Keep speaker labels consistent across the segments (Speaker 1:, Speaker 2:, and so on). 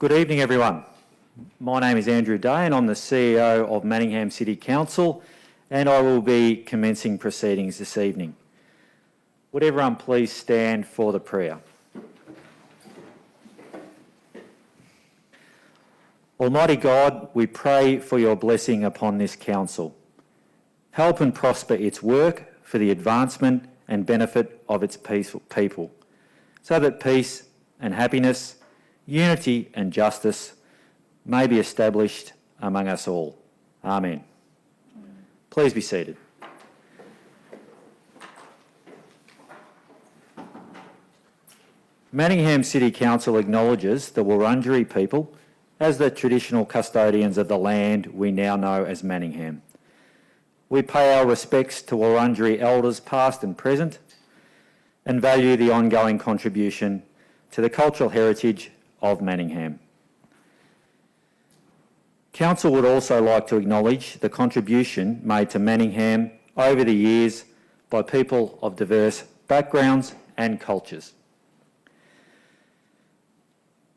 Speaker 1: Good evening, everyone. My name is Andrew Day and I'm the CEO of Manningham City Council, and I will be commencing proceedings this evening. Would everyone please stand for the prayer? Almighty God, we pray for your blessing upon this council. Help and prosper its work for the advancement and benefit of its people, so that peace and happiness, unity and justice may be established among us all. Amen. Please be seated. Manningham City Council acknowledges the Wurundjeri people as the traditional custodians of the land we now know as Manningham. We pay our respects to Wurundjeri elders past and present and value the ongoing contribution to the cultural heritage of Manningham. Council would also like to acknowledge the contribution made to Manningham over the years by people of diverse backgrounds and cultures.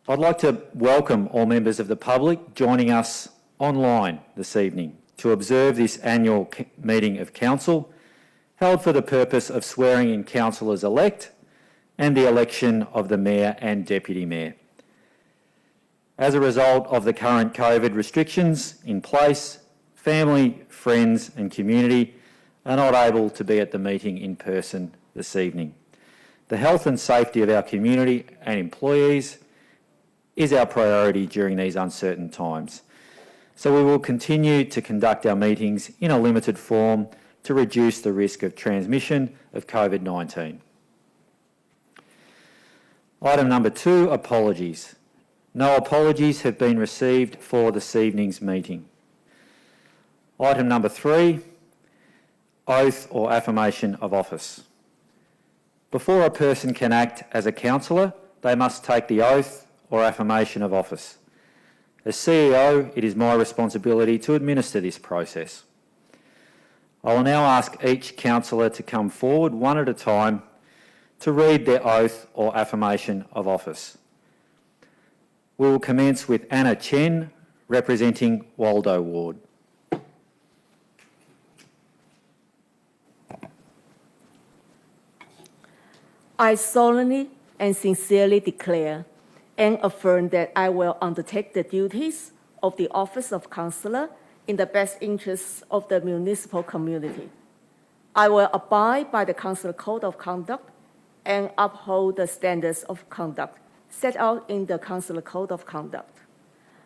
Speaker 1: I'd like to welcome all members of the public joining us online this evening to observe this annual meeting of Council, held for the purpose of swearing in councillors-elect and the election of the Mayor and Deputy Mayor. As a result of the current COVID restrictions in place, family, friends and community are not able to be at the meeting in person this evening. The health and safety of our community and employees is our priority during these uncertain times. So we will continue to conduct our meetings in a limited form to reduce the risk of transmission of COVID-19. Item number 2, apologies. No apologies have been received for this evening's meeting. Item number 3, oath or affirmation of office. Before a person can act as a councillor, they must take the oath or affirmation of office. As CEO, it is my responsibility to administer this process. I will now ask each councillor to come forward one at a time to read their oath or affirmation of office. We will commence with Anna Chen, representing Waldo Ward.
Speaker 2: I solemnly and sincerely declare and affirm that I will undertake the duties of the office of councillor in the best interests of the municipal community. I will abide by the council code of conduct and uphold the standards of conduct set out in the council code of conduct.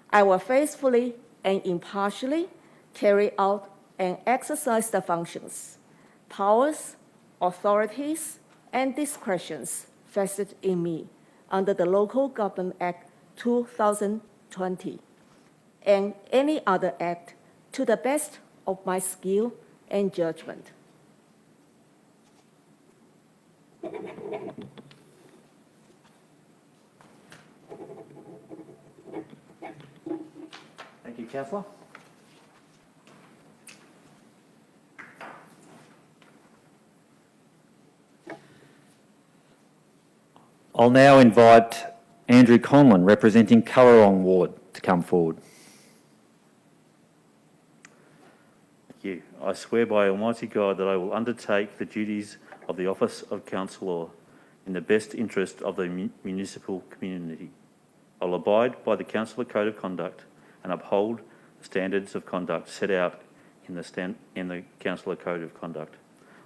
Speaker 2: I will faithfully and impartially carry out and exercise the functions, powers, authorities, and discretions vested in me under the Local Government Act 2020 and any other act to the best of my skill and judgment.
Speaker 1: Thank you, Councillor. I'll now invite Andrew Conlon, representing Currarong Ward, to come forward.
Speaker 3: Thank you. I swear by Almighty God that I will undertake the duties of the office of councillor in the best interest of the municipal community. I will abide by the councillor code of conduct and uphold the standards of conduct set out in the councillor code of conduct.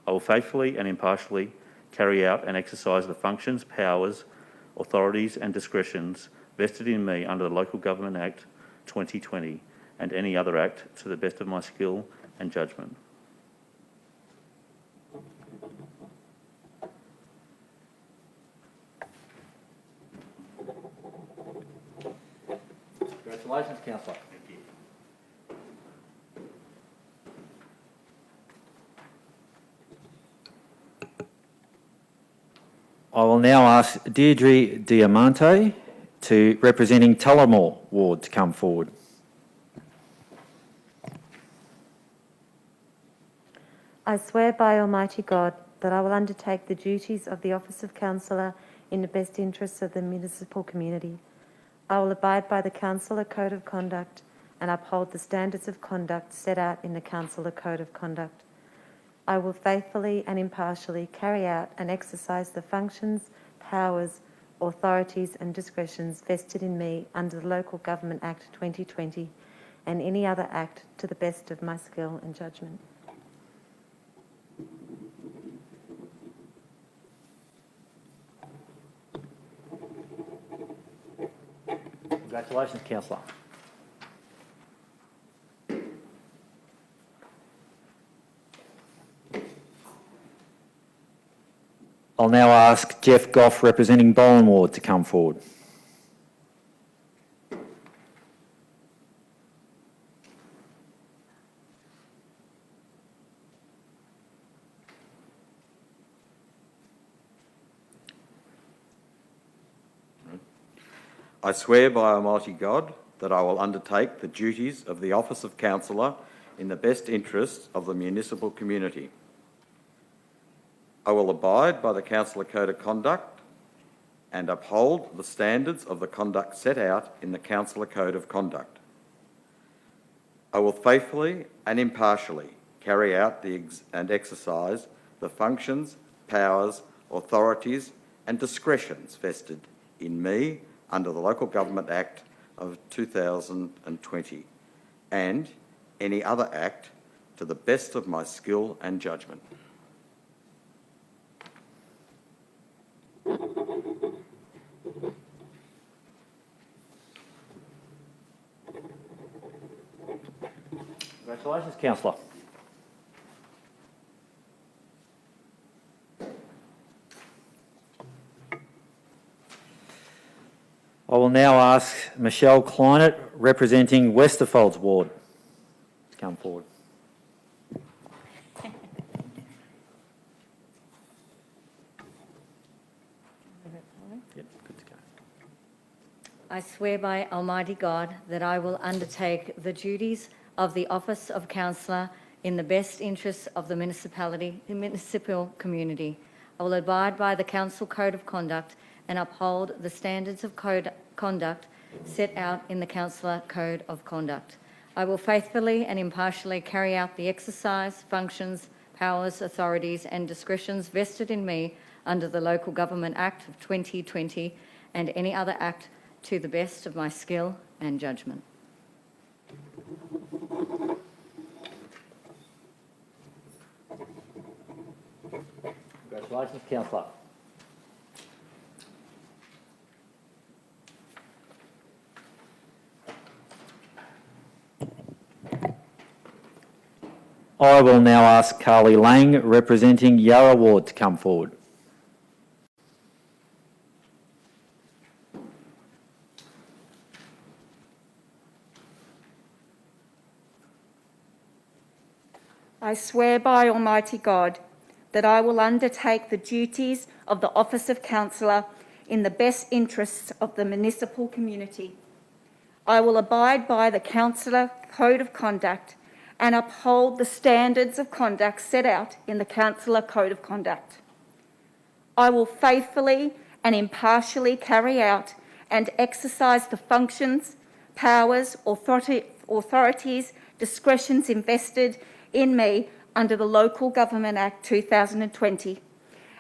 Speaker 3: I will faithfully and impartially carry out and exercise the functions, powers, authorities and discretions vested in me under the Local Government Act 2020 and any other act to the best of my skill and judgment.
Speaker 1: Congratulations, Councillor.
Speaker 3: Thank you.
Speaker 1: I will now ask Deirdre Diamante, representing Tullamore Ward, to come forward.
Speaker 4: I swear by Almighty God that I will undertake the duties of the office of councillor in the best interests of the municipal community. I will abide by the Councillor Code of Conduct and uphold the standards of conduct set out in the Councillor Code of Conduct. I will faithfully and impartially carry out and exercise the functions, powers, authorities and discretions vested in me under the Local Government Act 2020 and any other act to the best of my skill and judgment.
Speaker 1: Congratulations, Councillor. I'll now ask Jeff Goff, representing Bowen Ward, to come forward.
Speaker 5: I swear by Almighty God that I will undertake the duties of the office of councillor in the best interests of the municipal community. I will abide by the Councillor Code of Conduct and uphold the standards of the conduct set out in the Councillor Code of Conduct. I will faithfully and impartially carry out and exercise the functions, powers, authorities and discretions vested in me under the Local Government Act of 2020 and any other act to the best of my skill and judgment.
Speaker 1: Congratulations, Councillor. I will now ask Michelle Kleinert, representing Westerfolds Ward, to come forward. Yep, good to go.
Speaker 6: I swear by Almighty God that I will undertake the duties of the office of councillor in the best interests of the municipal community. I will abide by the Council Code of Conduct and uphold the standards of conduct set out in the Councillor Code of Conduct. I will faithfully and impartially carry out the exercise, functions, powers, authorities and discretions vested in me under the Local Government Act of 2020 and any other act to the best of my skill and judgment.
Speaker 1: Congratulations, Councillor. I will now ask Carly Lang, representing Yarra Ward, to come forward.
Speaker 7: I swear by Almighty God that I will undertake the duties of the office of councillor in the best interests of the municipal community. I will abide by the Councillor Code of Conduct and uphold the standards of conduct set out in the Councillor Code of Conduct. I will faithfully and impartially carry out and exercise the functions, powers, authorities, discretions invested in me under the Local Government Act 2020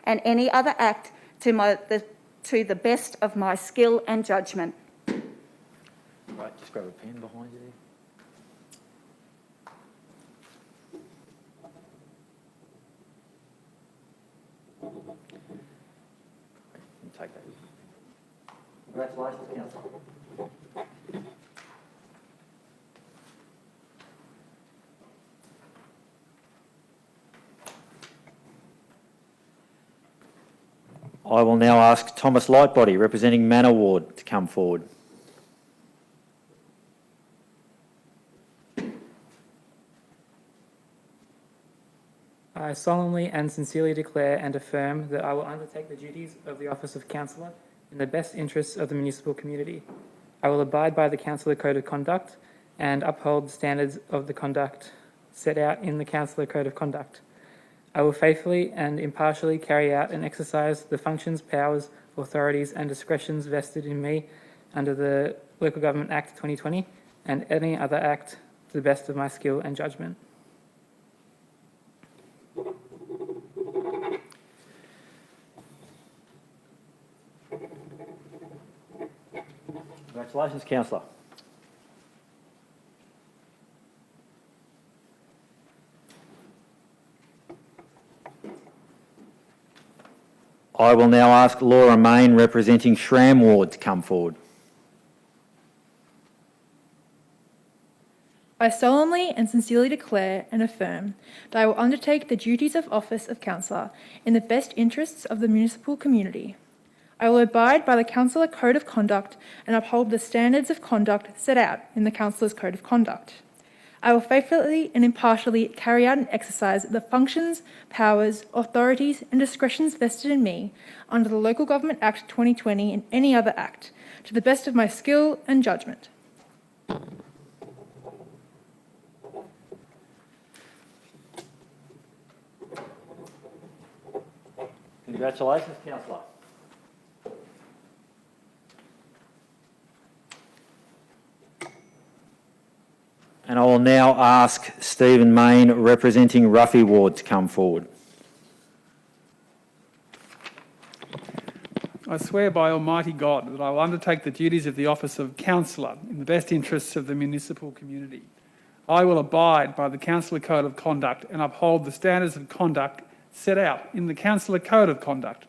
Speaker 7: and any other act to the best of my skill and judgment.
Speaker 1: Right, just grab a pen behind you there. Take that. Congratulations, Councillor. I will now ask Thomas Lightbody, representing Manor Ward, to come forward.
Speaker 8: I solemnly and sincerely declare and affirm that I will undertake the duties of the office of councillor in the best interests of the municipal community. I will abide by the Councillor Code of Conduct and uphold the standards of the conduct set out in the Councillor Code of Conduct. I will faithfully and impartially carry out and exercise the functions, powers, authorities and discretions vested in me under the Local Government Act 2020 and any other act to the best of my skill and judgment.
Speaker 1: Congratulations, Councillor. I will now ask Laura Main, representing Shram Ward, to come forward.
Speaker 9: I solemnly and sincerely declare and affirm that I will undertake the duties of office of councillor in the best interests of the municipal community. I will abide by the Councillor Code of Conduct and uphold the standards of conduct set out in the Councillor's Code of Conduct. I will faithfully and impartially carry out and exercise the functions, powers, authorities and discretions vested in me under the Local Government Act 2020 and any other act, to the best of my skill and judgment.
Speaker 1: Congratulations, Councillor. And I will now ask Stephen Main, representing Ruffy Ward, to come forward.
Speaker 10: I swear by Almighty God that I will undertake the duties of the office of councillor in the best interests of the municipal community. I will abide by the Councillor Code of Conduct and uphold the standards of conduct set out in the Councillor Code of Conduct.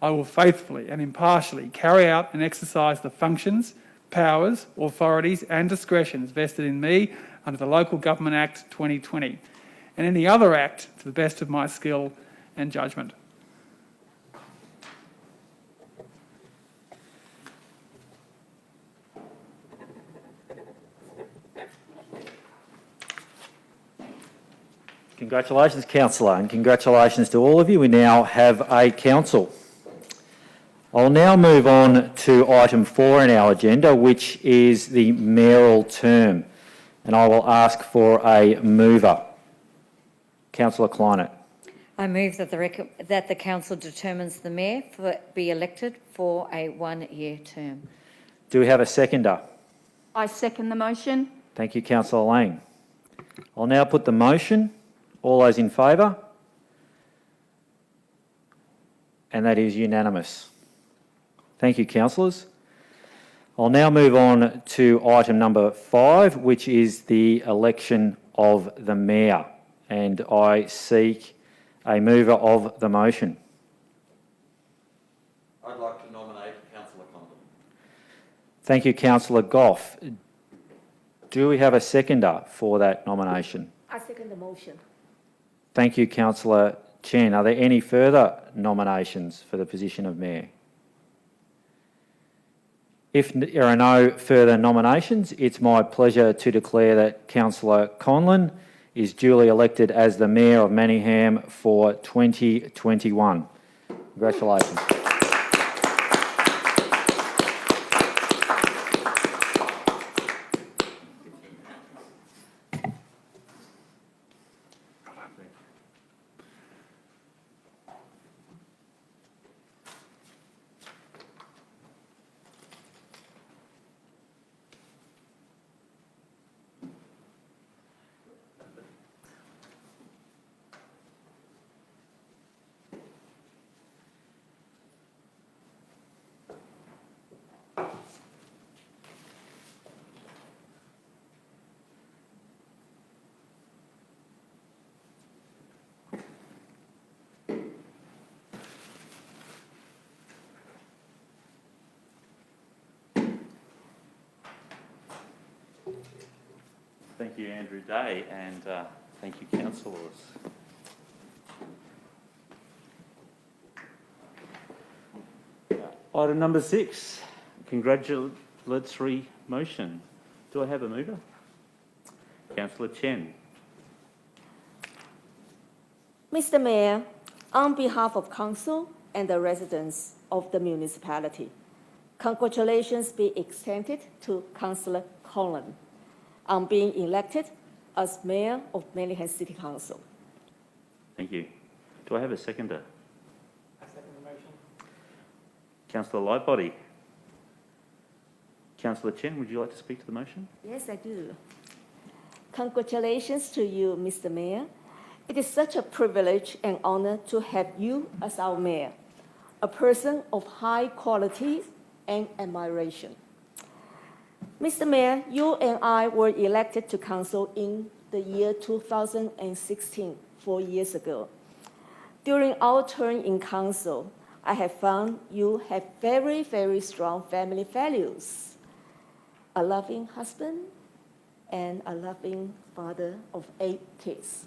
Speaker 10: I will faithfully and impartially carry out and exercise the functions, powers, authorities and discretions vested in me under the Local Government Act 2020 and any other act to the best of my skill and judgment.
Speaker 1: Congratulations, Councillor, and congratulations to all of you. We now have a council. I'll now move on to item 4 in our agenda, which is the mayoral term, and I will ask for a mover. Councillor Kleinert.
Speaker 6: I move that the council determines the mayor be elected for a 1-year term.
Speaker 1: Do we have a seconder?
Speaker 7: I second the motion.
Speaker 1: Thank you, Councillor Lang. I'll now put the motion. All those in favour? And that is unanimous. Thank you, councillors. I'll now move on to item number 5, which is the election of the mayor, and I seek a mover of the motion.
Speaker 5: I'd like to nominate Councillor Condon.
Speaker 1: Thank you, Councillor Goff. Do we have a seconder for that nomination?
Speaker 2: I second the motion.
Speaker 1: Thank you, Councillor Chen. Are there any further nominations for the position of mayor? If there are no further nominations, it's my pleasure to declare that Councillor Conlon is duly elected as the Mayor of Manningham for 2021. Congratulations.
Speaker 3: Thank you, Andrew Day, and thank you, councillors. Item number 6, congratulatory motion. Do I have a mover? Councillor Chen.
Speaker 2: Mr. Mayor, on behalf of Council and the residents of the municipality, congratulations be extended to Councillor Conlon on being elected as Mayor of Manningham City Council.
Speaker 3: Thank you. Do I have a seconder?
Speaker 8: I second the motion.
Speaker 3: Councillor Lightbody. Councillor Chen, would you like to speak to the motion?
Speaker 2: Yes, I do. Congratulations to you, Mr. Mayor. It is such a privilege and honor to have you as our mayor, a person of high quality and admiration. Mr. Mayor, you and I were elected to council in the year 2016, 4 years ago. During our term in council, I have found you have very, very strong family values. A loving husband and a loving father of 8 kids.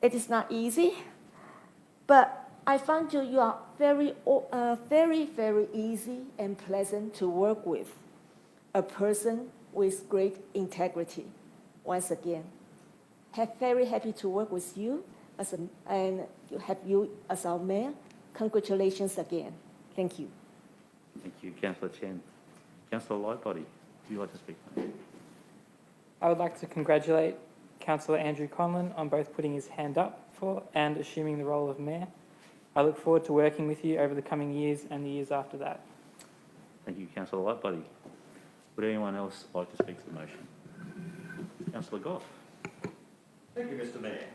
Speaker 2: It is not easy, but I found you are very, very easy and pleasant to work with. A person with great integrity. Once again, very happy to work with you and have you as our mayor. Congratulations again. Thank you.
Speaker 3: Thank you, Councillor Chen. Councillor Lightbody, would you like to speak?
Speaker 8: I would like to congratulate Councillor Andrew Conlon on both putting his hand up for and assuming the role of Mayor. I look forward to working with you over the coming years and the years after that.
Speaker 3: Thank you, Councillor Lightbody. Would anyone else like to speak to the motion? Councillor Goff.
Speaker 5: Thank you, Mr. Mayor.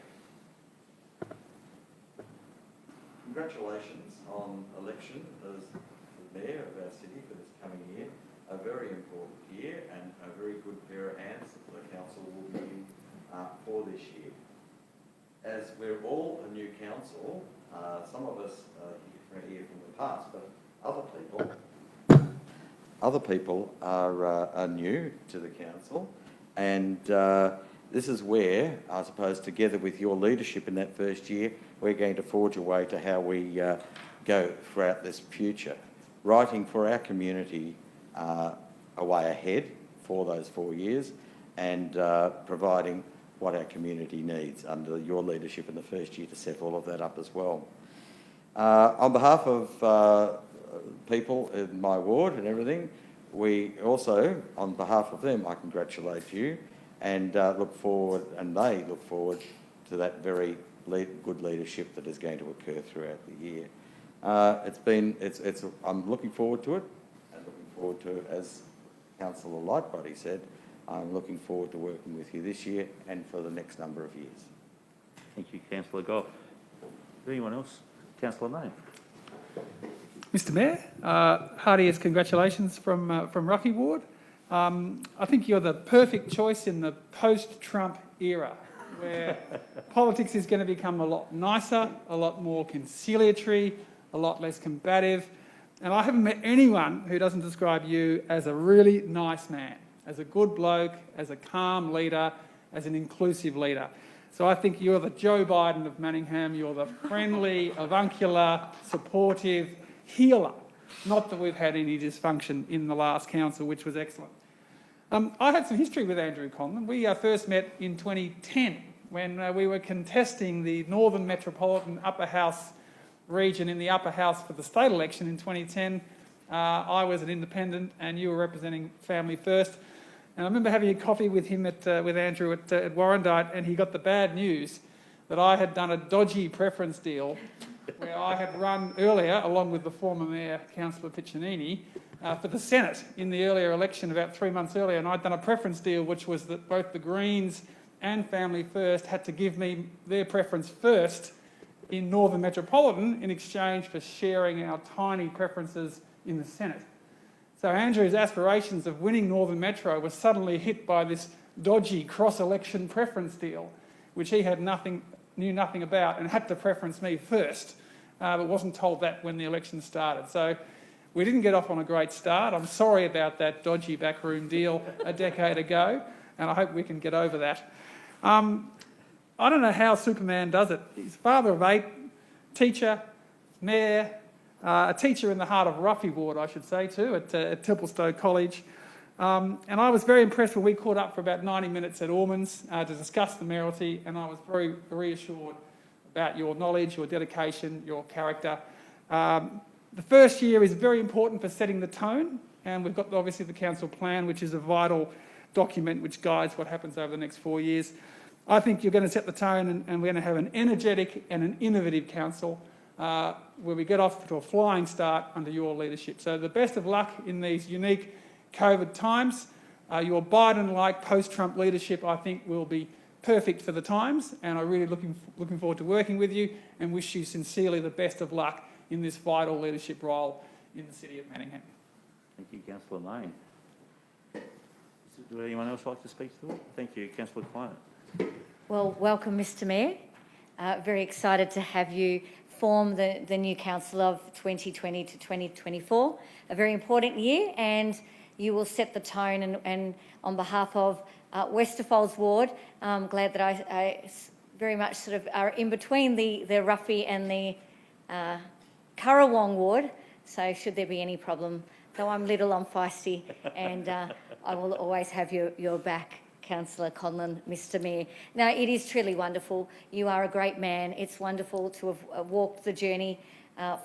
Speaker 5: Congratulations on election as the Mayor of our city for this coming year. A very important year and a very good pair of hands that the council will be in for this year. As we're all a new council, some of us are here from the past, but other people are new to the council, and this is where, I suppose, together with your leadership in that first year, we're going to forge a way to how we go throughout this future, writing for our community a way ahead for those 4 years and providing what our community needs under your leadership in the first year to set all of that up as well. On behalf of people in my ward and everything, we also, on behalf of them, I congratulate you and look forward, and they look forward to that very good leadership that is going to occur throughout the year. I'm looking forward to it, and looking forward to, as Councillor Lightbody said, I'm looking forward to working with you this year and for the next number of years.
Speaker 3: Thank you, Councillor Goff. Anyone else? Councillor May.
Speaker 10: Mr. Mayor, heartiest congratulations from Ruffy Ward. I think you're the perfect choice in the post-Trump era, where politics is going to become a lot nicer, a lot more conciliatory, a lot less combative. And I haven't met anyone who doesn't describe you as a really nice man, as a good bloke, as a calm leader, as an inclusive leader. So I think you're the Joe Biden of Manningham. You're the friendly, avuncular, supportive healer. Not that we've had any dysfunction in the last council, which was excellent. I had some history with Andrew Conlon. We first met in 2010 when we were contesting the Northern Metropolitan Upper House region in the Upper House for the state election in 2010. I was an independent and you were representing Family First. And I remember having a coffee with him with Andrew at Warrandyte, and he got the bad news that I had done a dodgy preference deal where I had run earlier, along with the former Mayor, Councillor Piccinini, for the Senate in the earlier election about 3 months earlier, and I'd done a preference deal which was that both the Greens and Family First had to give me their preference first in Northern Metropolitan in exchange for sharing our tiny preferences in the Senate. So Andrew's aspirations of winning Northern Metro were suddenly hit by this dodgy cross-election preference deal, which he knew nothing about and had to preference me first, but wasn't told that when the election started. So we didn't get off on a great start. I'm sorry about that dodgy backroom deal a decade ago, and I hope we can get over that. I don't know how Superman does it. He's father of 8, teacher, mayor, a teacher in the heart of Ruffy Ward, I should say, too, at Templestowe College. And I was very impressed when we caught up for about 90 minutes at Ormond's to discuss the mayoralty, and I was very reassured about your knowledge, your dedication, your character. The first year is very important for setting the tone, and we've got obviously the council plan, which is a vital document which guides what happens over the next 4 years. I think you're going to set the tone, and we're going to have an energetic and an innovative council where we get off to a flying start under your leadership. So the best of luck in these unique COVID times. Your Biden-like post-Trump leadership, I think, will be perfect for the times, and I'm really looking forward to working with you and wish you sincerely the best of luck in this vital leadership role in the City of Manningham.
Speaker 3: Thank you, Councillor Lane. Would anyone else like to speak to it? Thank you, Councillor Climate.
Speaker 6: Well, welcome, Mr Mayor. Very excited to have you form the new council of 2020 to 2024. A very important year, and you will set the tone. And on behalf of Westerfolds Ward, I'm glad that I very much sort of are in between the Ruffy and the Currawong Ward. So should there be any problem, though I'm little, I'm feisty, and I will always have your back, Councillor Conlon, Mr Mayor. Now, it is truly wonderful. You are a great man. It's wonderful to have walked the journey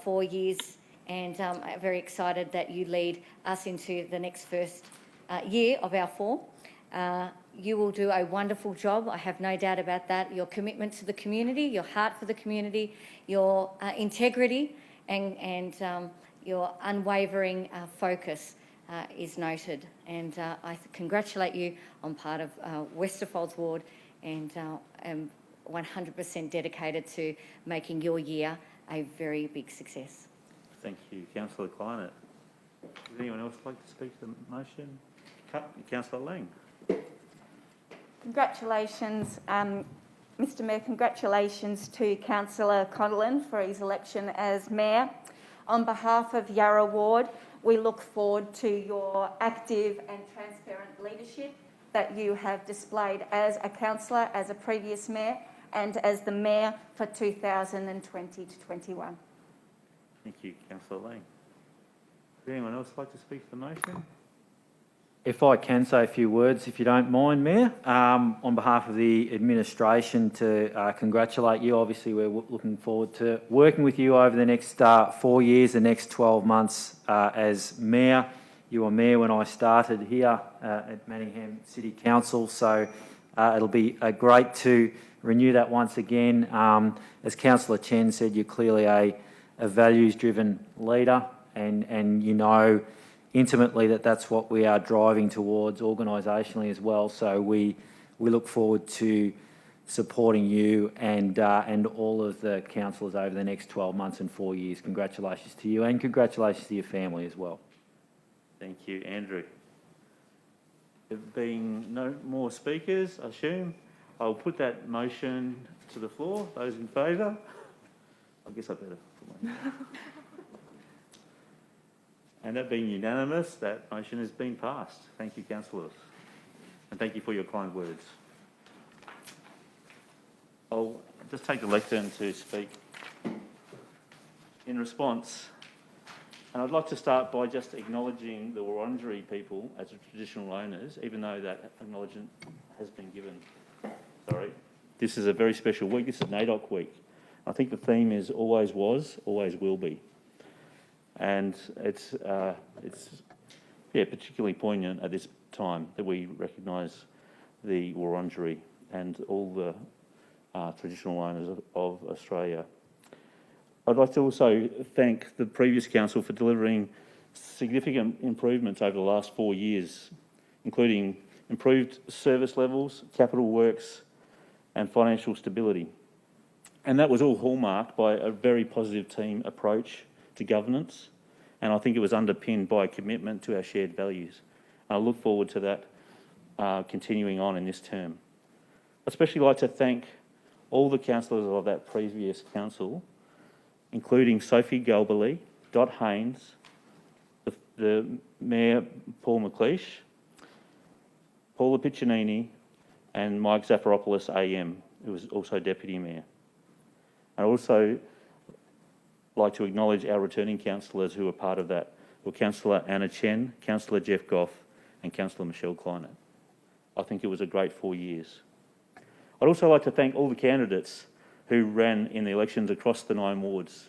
Speaker 6: 4 years, and I'm very excited that you lead us into the next first year of our 4. You will do a wonderful job. I have no doubt about that. Your commitment to the community, your heart for the community, your integrity and your unwavering focus is noted. And I congratulate you on part of Westerfolds Ward, and am 100% dedicated to making your year a very big success.
Speaker 3: Thank you, Councillor Climate. Would anyone else like to speak to the motion? Councillor Lang.
Speaker 7: Congratulations, Mr Mayor, congratulations to Councillor Conlon for his election as Mayor. On behalf of Yarra Ward, we look forward to your active and transparent leadership that you have displayed as a councillor, as a previous Mayor, and as the Mayor for 2020 to 21.
Speaker 3: Thank you, Councillor Lang. Would anyone else like to speak to the motion?
Speaker 1: If I can say a few words, if you don't mind, Mayor, on behalf of the administration, to congratulate you. Obviously, we're looking forward to working with you over the next 4 years, the next 12 months as Mayor. You were Mayor when I started here at Manningham City Council, so it'll be great to renew that once again. As Councillor Chen said, you're clearly a values-driven leader, and you know intimately that's what we are driving towards organisationally as well. So we look forward to supporting you and all of the councillors over the next 12 months and 4 years. Congratulations to you, and congratulations to your family as well.
Speaker 3: Thank you, Andrew. There being no more speakers, I assume, I'll put that motion to the floor. Those in favour? I guess I better put my... And that being unanimous, that motion has been passed. Thank you, councillors. And thank you for your kind words. I'll just take the lectern to speak in response. And I'd like to start by just acknowledging the Wurundjeri people as the traditional owners, even though that acknowledgement has been given. Sorry. This is a very special week. This is NAIDOC week. I think the theme is always was, always will be. And it's particularly poignant at this time that we recognise the Wurundjeri and all the traditional owners of Australia. I'd like to also thank the previous council for delivering significant improvements over the last 4 years, including improved service levels, capital works, and financial stability. And that was all hallmarked by a very positive team approach to governance, and I think it was underpinned by a commitment to our shared values. And I look forward to that continuing on in this term. I'd especially like to thank all the councillors of that previous council, including Sophie Galbally, Don Haynes, the Mayor Paul McLeish, Paula Piccinini, and Mike Zafiropoulos AM, who was also Deputy Mayor. I'd also like to acknowledge our returning councillors who were part of that, were Councillor Anna Chen, Councillor Jeff Goff, and Councillor Michelle Kleinert. I think it was a great 4 years. I'd also like to thank all the candidates who ran in the elections across the 9 wards.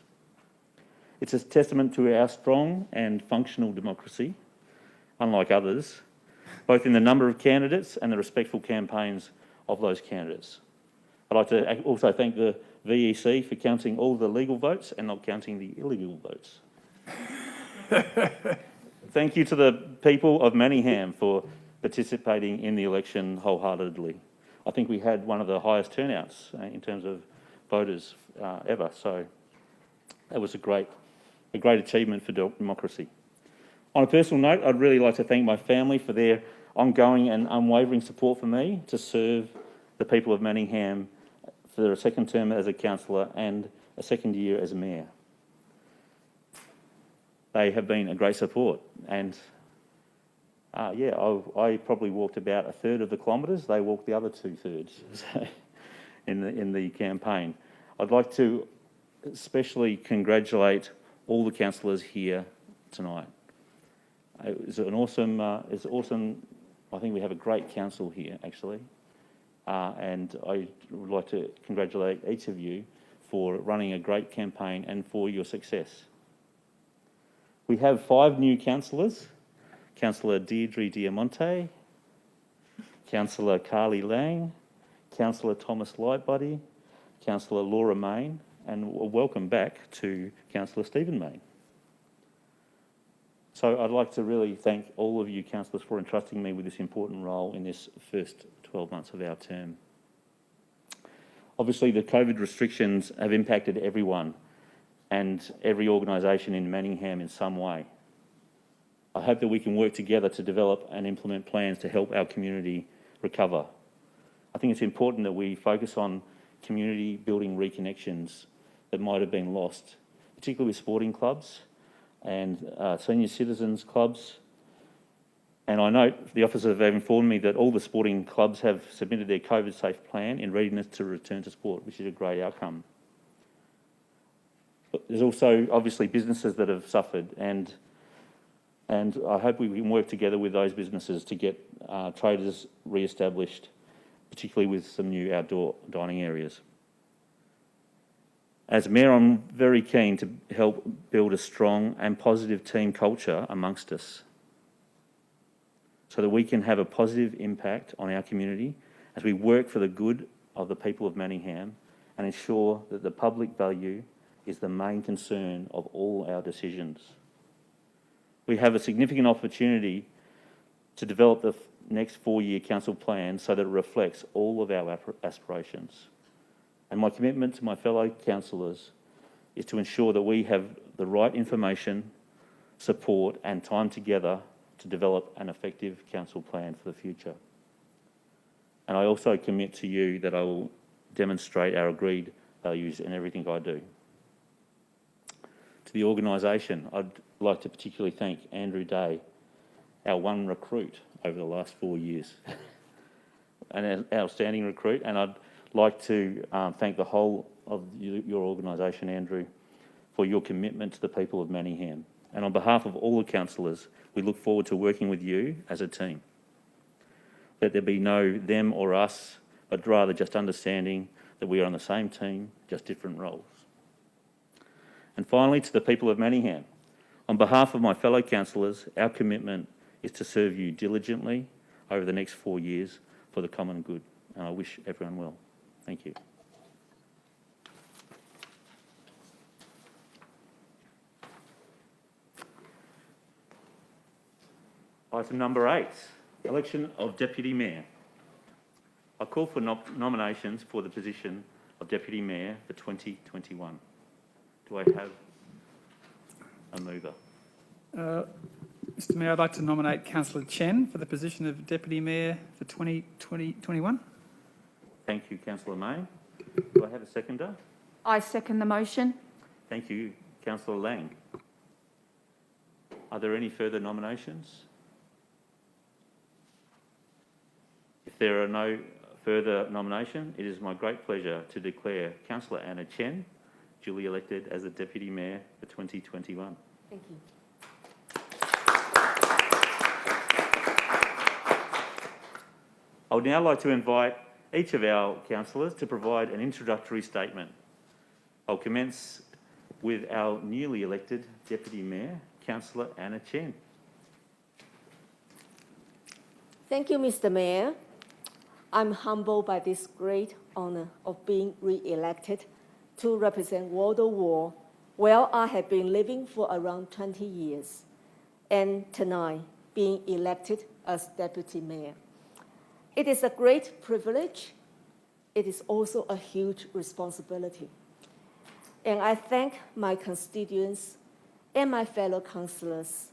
Speaker 3: It's a testament to our strong and functional democracy, unlike others, both in the number of candidates and the respectful campaigns of those candidates. I'd like to also thank the VEC for counting all the legal votes and not counting the illegal votes. Thank you to the people of Manningham for participating in the election wholeheartedly. I think we had one of the highest turnouts in terms of voters ever, so that was a great achievement for democracy. On a personal note, I'd really like to thank my family for their ongoing and unwavering support for me to serve the people of Manningham for a second term as a councillor and a second year as a mayor. They have been a great support, and I probably walked about a third of the kilometres. They walked the other 2/3 in the campaign. I'd like to especially congratulate all the councillors here tonight. It's awesome. I think we have a great council here, actually, and I would like to congratulate each of you for running a great campaign and for your success. We have 5 new councillors: Councillor Deirdre Diamante, Councillor Carly Lang, Councillor Thomas Lightbody, Councillor Laura Main, and a welcome back to Councillor Stephen Main. So I'd like to really thank all of you councillors for entrusting me with this important role in this first 12 months of our term. Obviously, the COVID restrictions have impacted everyone and every organisation in Manningham in some way. I hope that we can work together to develop and implement plans to help our community recover. I think it's important that we focus on community building reconnections that might have been lost, particularly with sporting clubs and senior citizens clubs. And I note the officers have informed me that all the sporting clubs have submitted their COVID-safe plan in readiness to return to sport, which is a great outcome. But there's also obviously businesses that have suffered, and I hope we can work together with those businesses to get traders re-established, particularly with some new outdoor dining areas. As Mayor, I'm very keen to help build a strong and positive team culture amongst us so that we can have a positive impact on our community as we work for the good of the people of Manningham and ensure that the public value is the main concern of all our decisions. We have a significant opportunity to develop the next 4-year council plan so that it reflects all of our aspirations. And my commitment to my fellow councillors is to ensure that we have the right information, support and time together to develop an effective council plan for the future. And I also commit to you that I will demonstrate our agreed values in everything I do. To the organisation, I'd like to particularly thank Andrew Day, our one recruit over the last 4 years, an outstanding recruit, and I'd like to thank the whole of your organisation, Andrew, for your commitment to the people of Manningham. And on behalf of all the councillors, we look forward to working with you as a team. Let there be no them or us, but rather just understanding that we are on the same team, just different roles. And finally, to the people of Manningham, on behalf of my fellow councillors, our commitment is to serve you diligently over the next 4 years for the common good. And I wish everyone well. Thank you. Item number 8, election of Deputy Mayor. I call for nominations for the position of Deputy Mayor for 2021. Do I have a mover?
Speaker 10: Mr Mayor, I'd like to nominate Councillor Chen for the position of Deputy Mayor for 2021.
Speaker 3: Thank you, Councillor May. Do I have a seconder?
Speaker 7: I second the motion.
Speaker 3: Thank you, Councillor Lang. Are there any further nominations? If there are no further nomination, it is my great pleasure to declare Councillor Anna Chen duly elected as the Deputy Mayor for 2021.
Speaker 2: Thank you.
Speaker 3: I would now like to invite each of our councillors to provide an introductory statement. I'll commence with our newly elected Deputy Mayor, Councillor Anna Chen.
Speaker 2: Thank you, Mr. Mayor. I'm humbled by this great honour of being re-elected to represent Wardle Ward, where I have been living for around 20 years. and tonight being elected as Deputy Mayor. It is a great privilege. It is also a huge responsibility. And I thank my constituents and my fellow councillors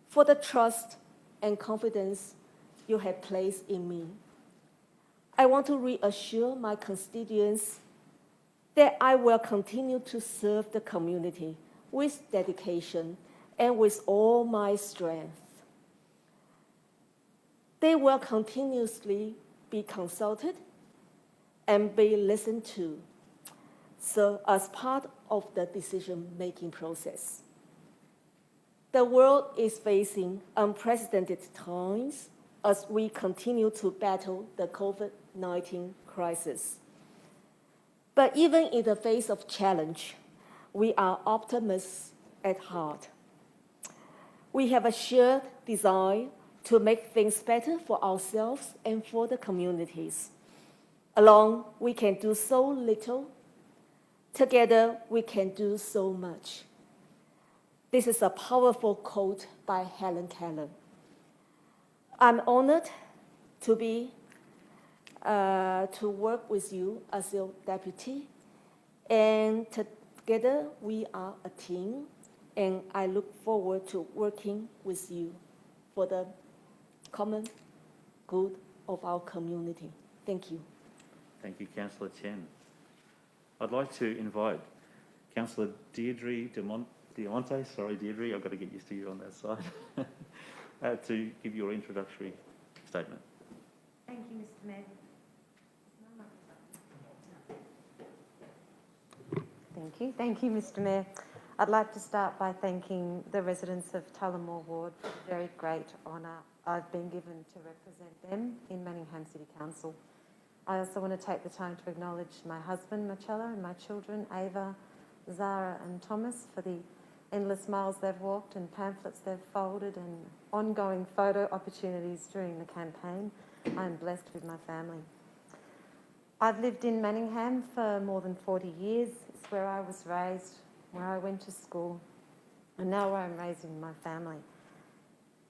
Speaker 2: for the trust and confidence you have placed in me. I want to reassure my constituents that I will continue to serve the community with dedication and with all my strength. They will continuously be consulted and be listened to, so as part of the decision-making process. The world is facing unprecedented times as we continue to battle the COVID-19 crisis. But even in the face of challenge, we are optimists at heart. We have a shared desire to make things better for ourselves and for the communities. Alone, we can do so little. Together, we can do so much. This is a powerful quote by Helen Keller. I'm honored to work with you as your deputy, and together we are a team, and I look forward to working with you for the common good of our community. Thank you.
Speaker 3: Thank you, Councillor Chen. I'd like to invite Councillor Deirdre Diamante, sorry Deirdre, I've got to get used to you on that side, to give your introductory statement.
Speaker 4: Thank you, Mr. Mayor. Thank you, Mr. Mayor. I'd like to start by thanking the residents of Tullamore Ward for the very great honour I've been given to represent them in Manningham City Council. I also want to take the time to acknowledge my husband, Marcella, and my children, Ava, Zara and Thomas, for the endless miles they've walked and pamphlets they've folded and ongoing photo opportunities during the campaign. I'm blessed with my family. I've lived in Manningham for more than 40 years. It's where I was raised, where I went to school, and now where I'm raising my family.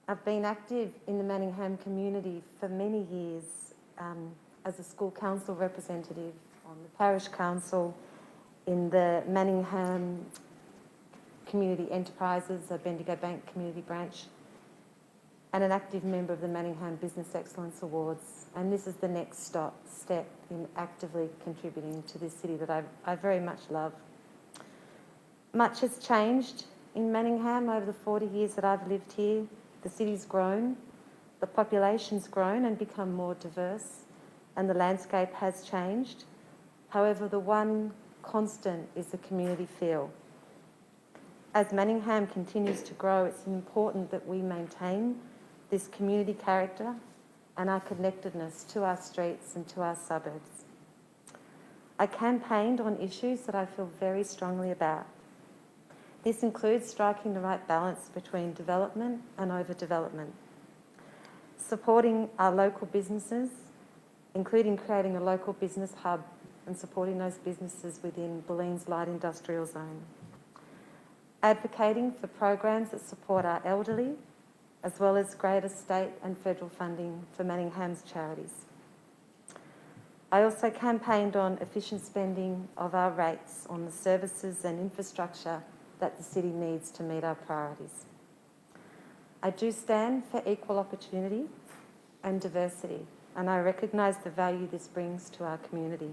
Speaker 4: I've been active in the Manningham community for many years as a school council representative on the parish council, in the Manningham Community Enterprises, a Bendigo Bank community branch, and an active member of the Manningham Business Excellence Awards. And this is the next step in actively contributing to this city that I very much love. Much has changed in Manningham over the 40 years that I've lived here. The city's grown, the population's grown and become more diverse, and the landscape has changed. However, the one constant is the community feel. As Manningham continues to grow, it's important that we maintain this community character and our connectedness to our streets and to our suburbs. I campaigned on issues that I feel very strongly about. This includes striking the right balance between development and overdevelopment, supporting our local businesses, including creating a local business hub and supporting those businesses within Buleen's light industrial zone, advocating for programs that support our elderly, as well as greater state and federal funding for Manningham's charities. I also campaigned on efficient spending of our rates on the services and infrastructure that the city needs to meet our priorities. I do stand for equal opportunity and diversity, and I recognise the value this brings to our community.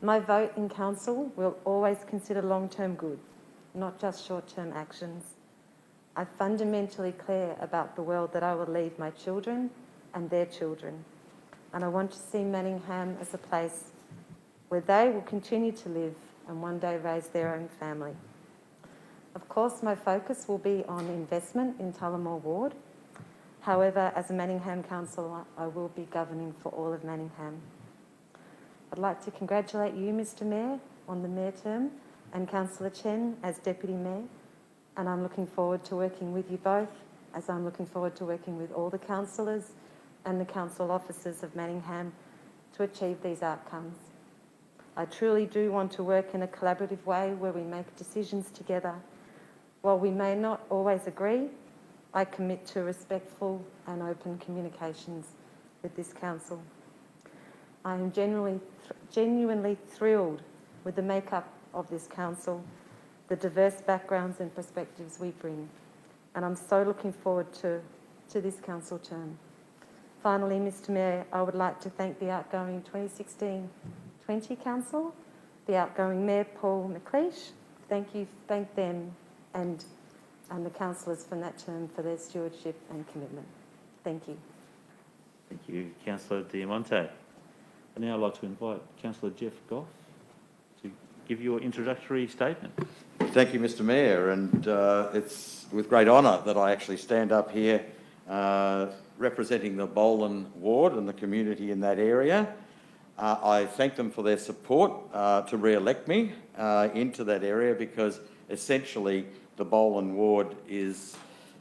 Speaker 4: My vote in council will always consider long-term good, not just short-term actions. I fundamentally care about the world that I will leave my children and their children, and I want to see Manningham as a place where they will continue to live and one day raise their own family. Of course, my focus will be on investment in Tullamore Ward. However, as a Manningham councillor, I will be governing for all of Manningham. I'd like to congratulate you, Mr. Mayor, on the Mayor term, and Councillor Chen as Deputy Mayor, and I'm looking forward to working with you both, as I'm looking forward to working with all the councillors and the council officers of Manningham to achieve these outcomes. I truly do want to work in a collaborative way where we make decisions together, While we may not always agree, I commit to respectful and open communications with this council. I am genuinely thrilled with the makeup of this council, the diverse backgrounds and perspectives we bring, and I'm so looking forward to this council term. Finally, Mr Mayor, I would like to thank the outgoing 2016-20 council, the outgoing Mayor Paul McLeish. Thank them and the councillors from that term for their stewardship and commitment. Thank you.
Speaker 3: Thank you, Councillor Diamante. And now I'd like to invite Councillor Jeff Goff to give your introductory statement.
Speaker 5: Thank you, Mr Mayor, and it's with great honour that I actually stand up here representing the Boland ward and the community in that area. I thank them for their support to re-elect me into that area, because essentially the Boland ward is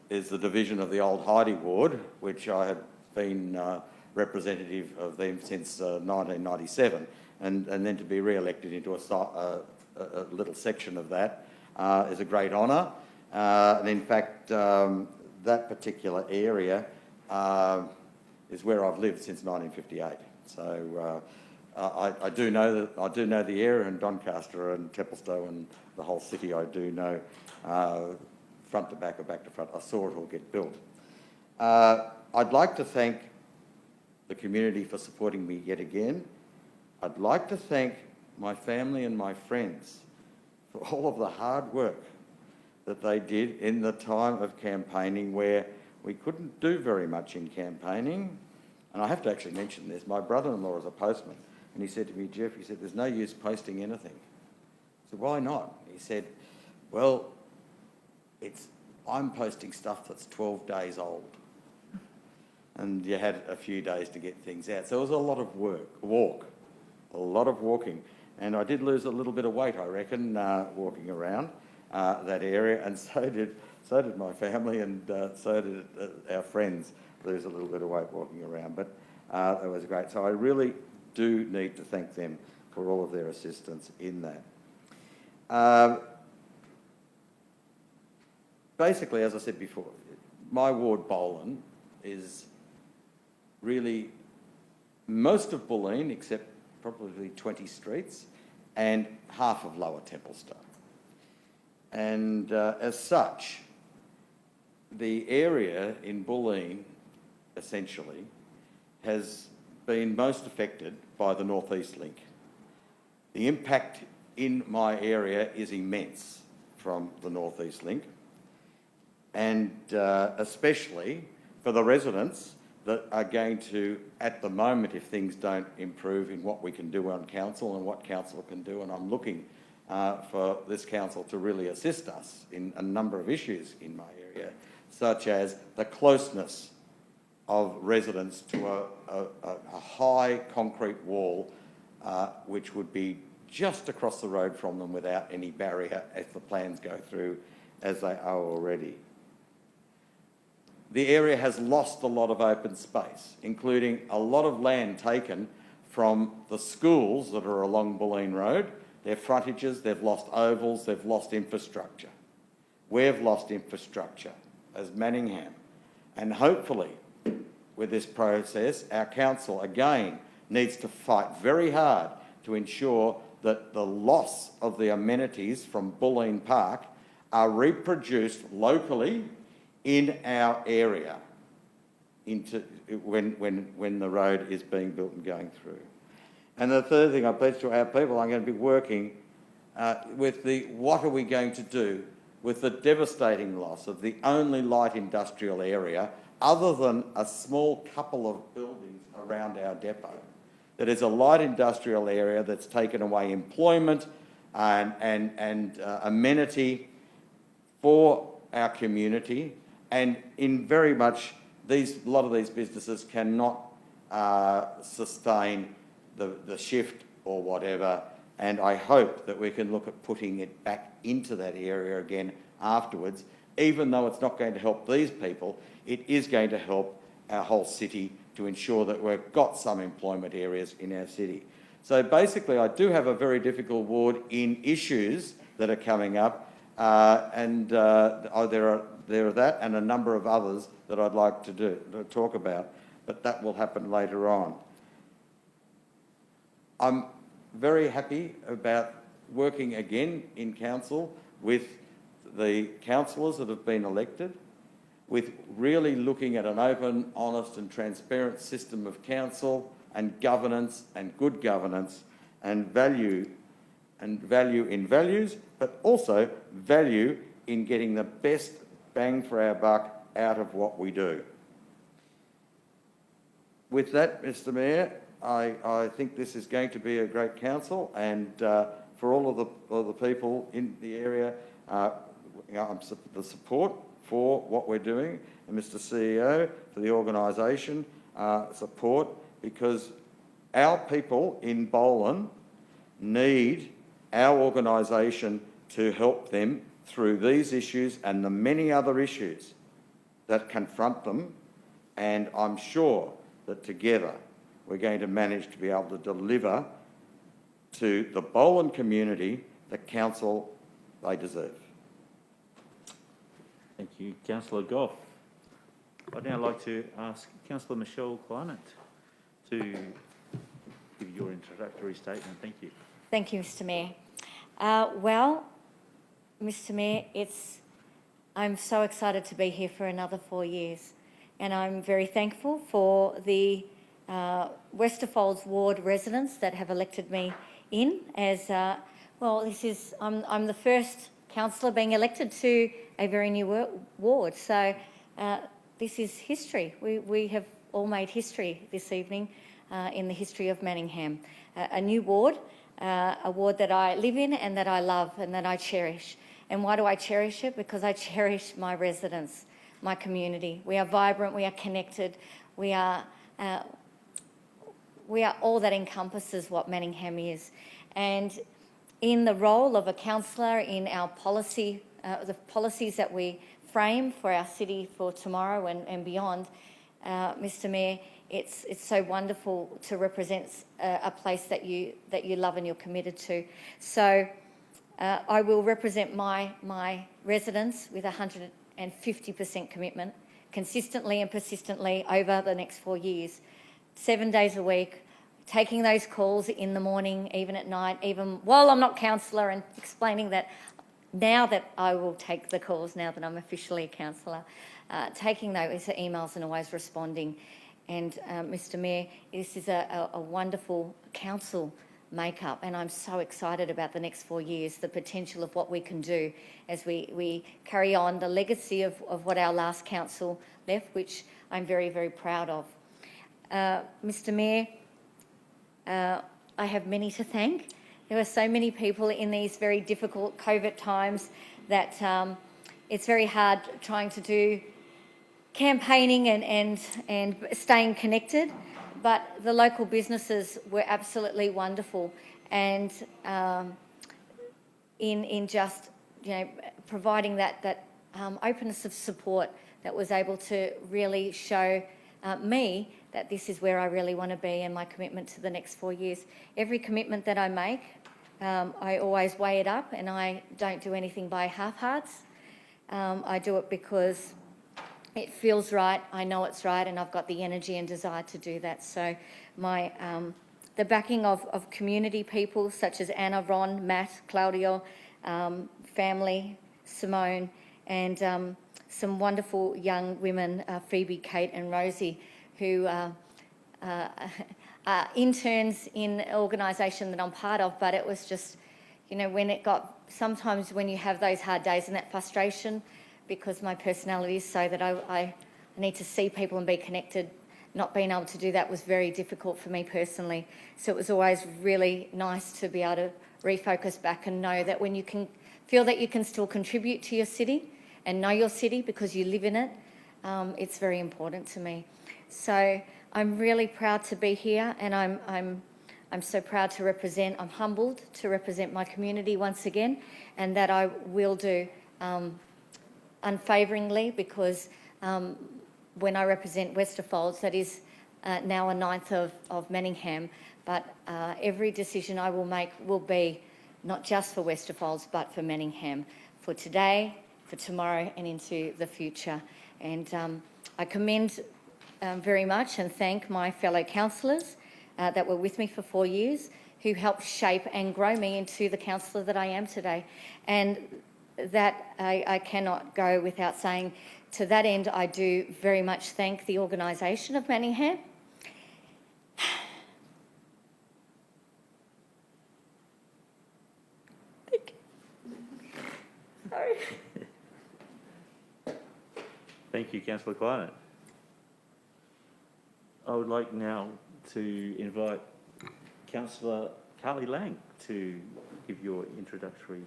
Speaker 5: the division of the old Heidi ward, which I have been representative of them since 1997, and then to be re-elected into a little section of that is a great honour. And in fact, that particular area is where I've lived since 1958. So I do know the area, and Doncaster and Templestowe and the whole city I do know, front to back or back to front. I saw it all get built. I'd like to thank the community for supporting me yet again. I'd like to thank my family and my friends for all of the hard work that they did in the time of campaigning, where we couldn't do very much in campaigning. And I have to actually mention this. My brother-in-law is a postman, and he said to me, Jeff, he said, there's no use posting anything. I said, why not? He said, well, I'm posting stuff that's 12 days old. And you had a few days to get things out. So it was a lot of a lot of walking. And I did lose a little bit of weight, I reckon, walking around that area, and so did my family, and so did our friends lose a little bit of weight walking around. But it was great. So I really do need to thank them for all of their assistance in that. Basically, as I said before, my ward, Boland, is really most of Bulleen, except probably 20 streets, and half of Lower Templestowe. And as such, the area in Bulleen, essentially, has been most affected by the North East Link. The impact in my area is immense from the North East Link, and especially for the residents that are going to, at the moment, if things don't improve in what we can do on council and what council can do, and I'm looking for this council to really assist us in a number of issues in my area, such as the closeness of residents to a high concrete wall which would be just across the road from them without any barrier if the plans go through as they are already. The area has lost a lot of open space, including a lot of land taken from the schools that are along Bulleen Road, their frontages, they've lost ovals, they've lost infrastructure. We've lost infrastructure as Manningham. And hopefully, with this process, our council, again, needs to fight very hard to ensure that the loss of the amenities from Bulleen Park are reproduced locally in our area when the road is being built and going through. And the third thing I pledge to our people, I'm going to be working with what are we going to do with the devastating loss of the only light industrial area other than a small couple of buildings around our depot. That is a light industrial area that's taken away employment and amenity for our community, and in very much a lot of these businesses cannot sustain the shift or whatever, and I hope that we can look at putting it back into that area again afterwards. Even though it's not going to help these people, it is going to help our whole city to ensure that we've got some employment areas in our city. So basically, I do have a very difficult ward in issues that are coming up there are that and a number of others that I'd like to talk about, but that will happen later on. I'm very happy about working again in council with the councillors that have been elected, with really looking at an open, honest and transparent system of council and governance and good governance and value in values, but also value in getting the best bang for our buck out of what we do. With that, Mr Mayor, I think this is going to be a great council, and for all of the people in the area, the support for what we're doing, and Mr CEO for the organisation support, because our people in Boland need our organisation to help them through these issues and the many other issues that confront them, and I'm sure that together we're going to manage to be able to deliver to the Boland community the council they deserve.
Speaker 3: Thank you, Councillor Goff. I'd now like to ask Councillor Michelle Climate to give your introductory statement. Thank you.
Speaker 6: Thank you, Mr Mayor. Well, Mr Mayor, I'm so excited to be here for another 4 years, and I'm very thankful for the Westerfolds Ward residents that have elected me in as, I'm the first councillor being elected to a very new ward. So this is history. We have all made history this evening in the history of Manningham. A new ward, a ward that I live in and that I love and that I cherish. And why do I cherish it? Because I cherish my residents, my community. We are vibrant, we are connected, we are all that encompasses what Manningham is. And in the role of a councillor, in our policy, the policies that we frame for our city for tomorrow and beyond, Mr Mayor, it's so wonderful to represent a place that you love and you're committed to. So I will represent my residents with 150% commitment, consistently and persistently over the next 4 years, 7 days a week, taking those calls in the morning, even at night, even while I'm not councillor, and explaining that now that I will take the calls, now that I'm officially a councillor, taking those emails and always responding. And Mr Mayor, this is a wonderful council makeup, and I'm so excited about the next 4 years, the potential of what we can do as we carry on the legacy of what our last council left, which I'm very, very proud of. Mr Mayor, I have many to thank. There are so many people in these very difficult COVID times that it's very hard trying to do campaigning and staying connected, but the local businesses were absolutely wonderful, and in just providing that openness of support that was able to really show me that this is where I really want to be and my commitment to the next 4 years. Every commitment that I make, I always weigh it up, and I don't do anything by half-hearts. I do it because it feels right, I know it's right, and I've got the energy and desire to do that. So the backing of community people such as Anna, Ron, Matt, Claudio, family, Simone, and some wonderful young women, Phoebe, Kate and Rosie, who are interns in the organisation that I'm part of, but it was just, sometimes when you have those hard days and that frustration, because my personality is so that I need to see people and be connected, not being able to do that was very difficult for me personally. So it was always really nice to be able to refocus back and know that when you can feel that you can still contribute to your city and know your city because you live in it, it's very important to me. So I'm really proud to be here, and I'm so proud to represent, I'm humbled to represent my community once again, and that I will do unfavouringly, because when I represent Westerfolds, that is now a ninth of Manningham, but every decision I will make will be not just for Westerfolds but for Manningham, for today, for tomorrow and into the future. And I commend very much and thank my fellow councillors that were with me for 4 years, who helped shape and grow me into the councillor that I am today. And that I cannot go without saying. To that end, I do very much thank the organisation of Manningham. Sorry.
Speaker 3: Thank you, Councillor Kleinert. I would like now to invite Councillor Carly Lang to give your introductory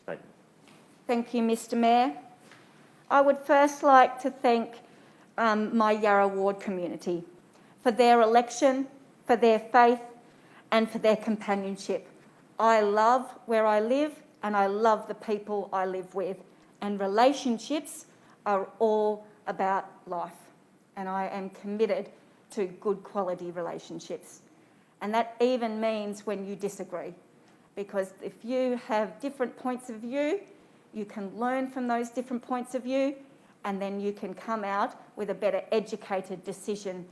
Speaker 3: statement.
Speaker 7: Thank you, Mr Mayor. I would first like to thank my Yarra Ward community for their election, for their faith and for their companionship. I love where I live and I love the people I live with, and relationships are all about life, and I am committed to good quality relationships. And that even means when you disagree, because if you have different points of view, you can learn from those different points of view, and then you can come out with a better educated decision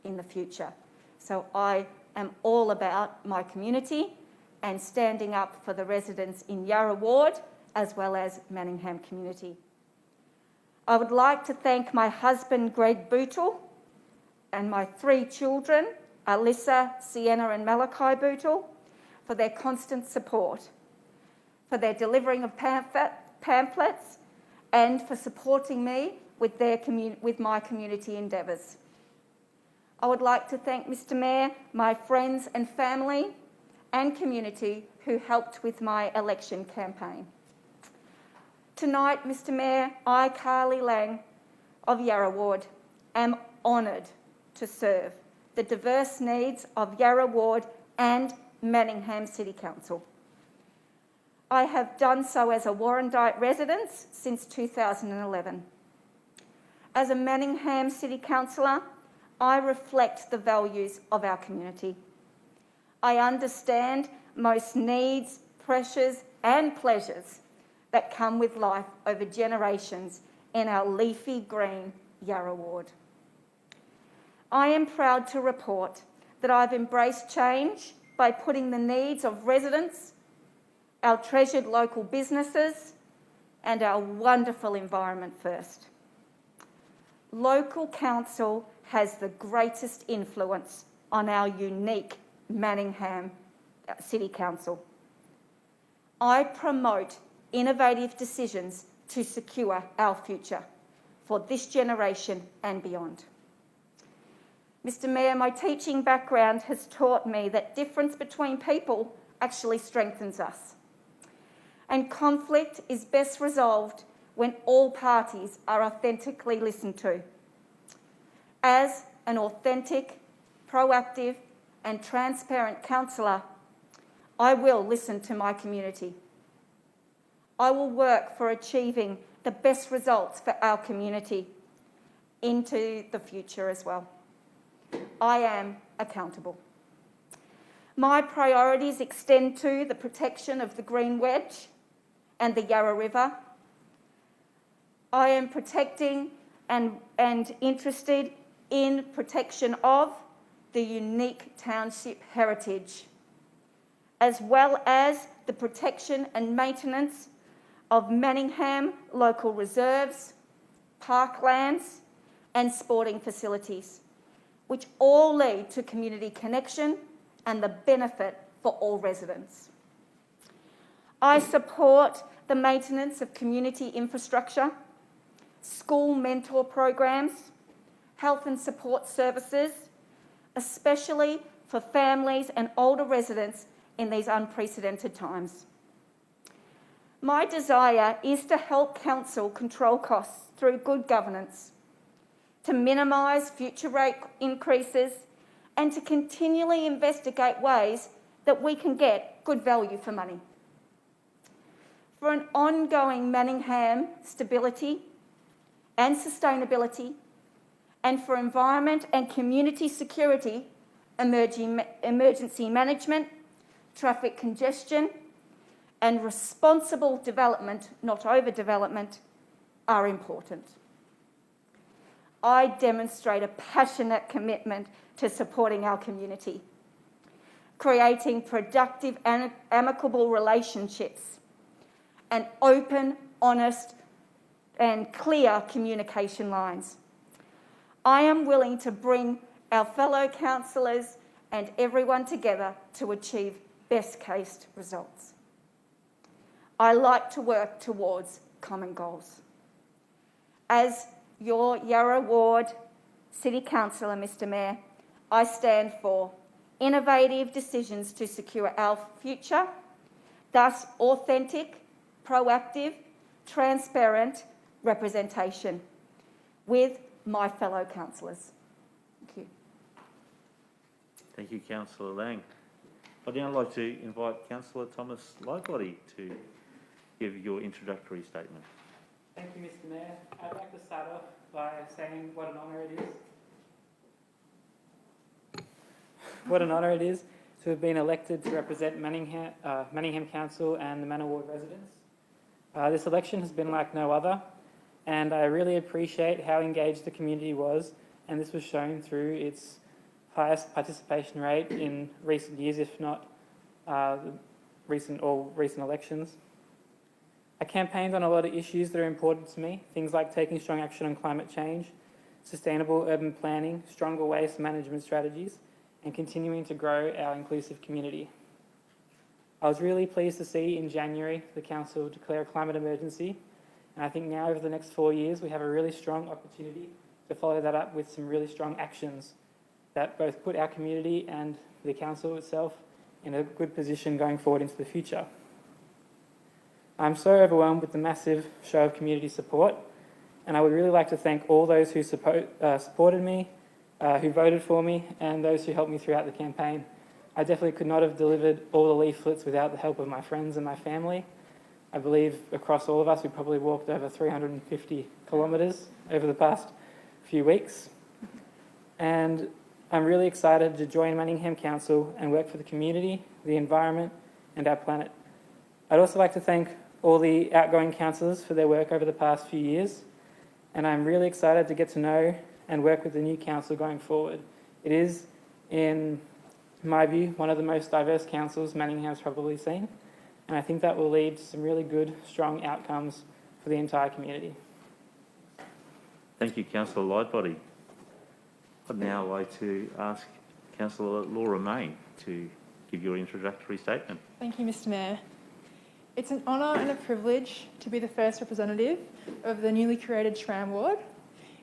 Speaker 7: in the future. So I am all about my community and standing up for the residents in Yarra Ward as well as Manningham community. I would like to thank my husband Greg Bootle and my 3 children, Alyssa, Sienna and Malachi Bootle, for their constant support, for their delivering of pamphlets and for supporting me with my community endeavours. I would like to thank Mr Mayor, my friends and family and community who helped with my election campaign. Tonight, Mr Mayor, I, Carly Lang of Yarra Ward, am honoured to serve the diverse needs of Yarra Ward and Manningham City Council. I have done so as a Warrandyte resident since 2011. As a Manningham City Councillor, I reflect the values of our community. I understand most needs, pressures and pleasures that come with life over generations in our leafy green Yarra Ward. I am proud to report that I've embraced change by putting the needs of residents, our treasured local businesses and our wonderful environment first. Local council has the greatest influence on our unique Manningham City Council. I promote innovative decisions to secure our future for this generation and beyond. Mr Mayor, my teaching background has taught me that difference between people actually strengthens us. And conflict is best resolved when all parties are authentically listened to. As an authentic, proactive and transparent councillor, I will listen to my community. I will work for achieving the best results for our community into the future as well. I am accountable. My priorities extend to the protection of the Green Wedge and the Yarra River. I am protecting and interested in protection of the unique township heritage, as well as the protection and maintenance of Manningham local reserves, parklands and sporting facilities, which all lead to community connection and the benefit for all residents. I support the maintenance of community infrastructure, school mentor programs, health and support services, especially for families and older residents in these unprecedented times. My desire is to help council control costs through good governance, to minimise future rate increases and to continually investigate ways that we can get good value for money. For an ongoing Manningham stability and sustainability, and for environment and community security, emergency management, traffic congestion, and responsible development, not overdevelopment, are important. I demonstrate a passionate commitment to supporting our community, creating productive and amicable relationships, and open, honest, and clear communication lines. I am willing to bring our fellow councillors and everyone together to achieve best case results. I like to work towards common goals. As your Yarra Ward City Councillor, Mr Mayor, I stand for innovative decisions to secure our future, thus authentic, proactive, transparent representation with my fellow councillors. Thank you.
Speaker 3: Thank you, Councillor Lang. I'd now like to invite Councillor Thomas Lightbody to give your introductory statement.
Speaker 8: Thank you, Mr Mayor. I'd like to start off by saying what an honour it is. What an honour it is to have been elected to represent Manningham Council and the Manor Ward residents. This election has been like no other, and I really appreciate how engaged the community was, and this was shown through its highest participation rate in recent years, if not recent elections. I campaigned on a lot of issues that are important to me, things like taking strong action on climate change, sustainable urban planning, stronger waste management strategies, and continuing to grow our inclusive community. I was really pleased to see in January the Council declare a climate emergency, and I think now over the next 4 years we have a really strong opportunity to follow that up with some really strong actions that both put our community and the Council itself in a good position going forward into the future. I'm so overwhelmed with the massive show of community support, and I would really like to thank all those who supported me, who voted for me, and those who helped me throughout the campaign. I definitely could not have delivered all the leaflets without the help of my friends and my family. I believe across all of us, we probably walked over 350 kilometres over the past few weeks. And I'm really excited to join Manningham Council and work for the community, the environment, and our planet. I'd also like to thank all the outgoing councillors for their work over the past few years, and I'm really excited to get to know and work with the new council going forward. It is, in my view, one of the most diverse councils Manningham's probably seen, and I think that will lead to some really good, strong outcomes for the entire community.
Speaker 3: Thank you, Councillor Lightbody. I'd now like to ask Councillor Laura May to give your introductory statement.
Speaker 9: Thank you, Mr Mayor. It's an honour and a privilege to be the first representative of the newly created Schram Ward.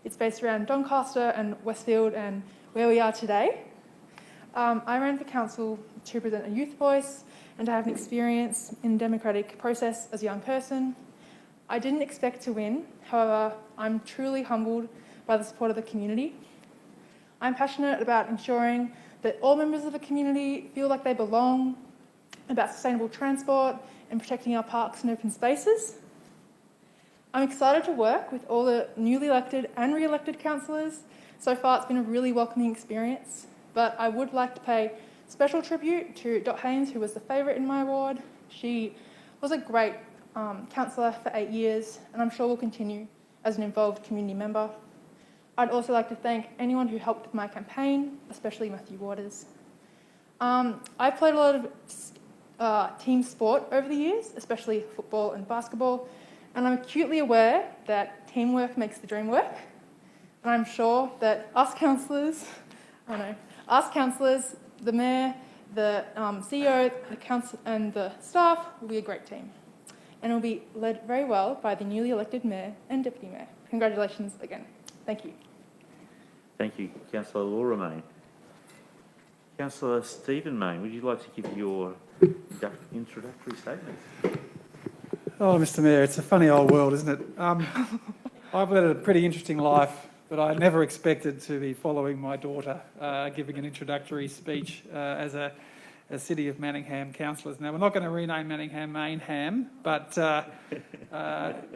Speaker 9: It's based around Doncaster and Westfield and where we are today. I ran for council to present a youth voice and to have an experience in the democratic process as a young person. I didn't expect to win, however, I'm truly humbled by the support of the community. I'm passionate about ensuring that all members of the community feel like they belong, about sustainable transport and protecting our parks and open spaces. I'm excited to work with all the newly elected and re-elected councillors. So far it's been a really welcoming experience, but I would like to pay special tribute to Don Haynes, who was the favourite in my ward. She was a great councillor for 8 years, and I'm sure will continue as an involved community member. I'd also like to thank anyone who helped with my campaign, especially Matthew Waters. I've played a lot of team sport over the years, especially football and basketball, and I'm acutely aware that teamwork makes the dream work. And I'm sure that us councillors, the mayor, the CEO, the council, and the staff will be a great team, and it will be led very well by the newly elected mayor and deputy mayor. Congratulations again. Thank you.
Speaker 3: Thank you, Councillor Laura May. Councillor Stephen May, would you like to give your introductory statement?
Speaker 10: Oh, Mr Mayor, it's a funny old world, isn't it? I've led a pretty interesting life, but I never expected to be following my daughter giving an introductory speech as a City of Manningham councillors. Now, we're not going to rename Manningham Mainham, but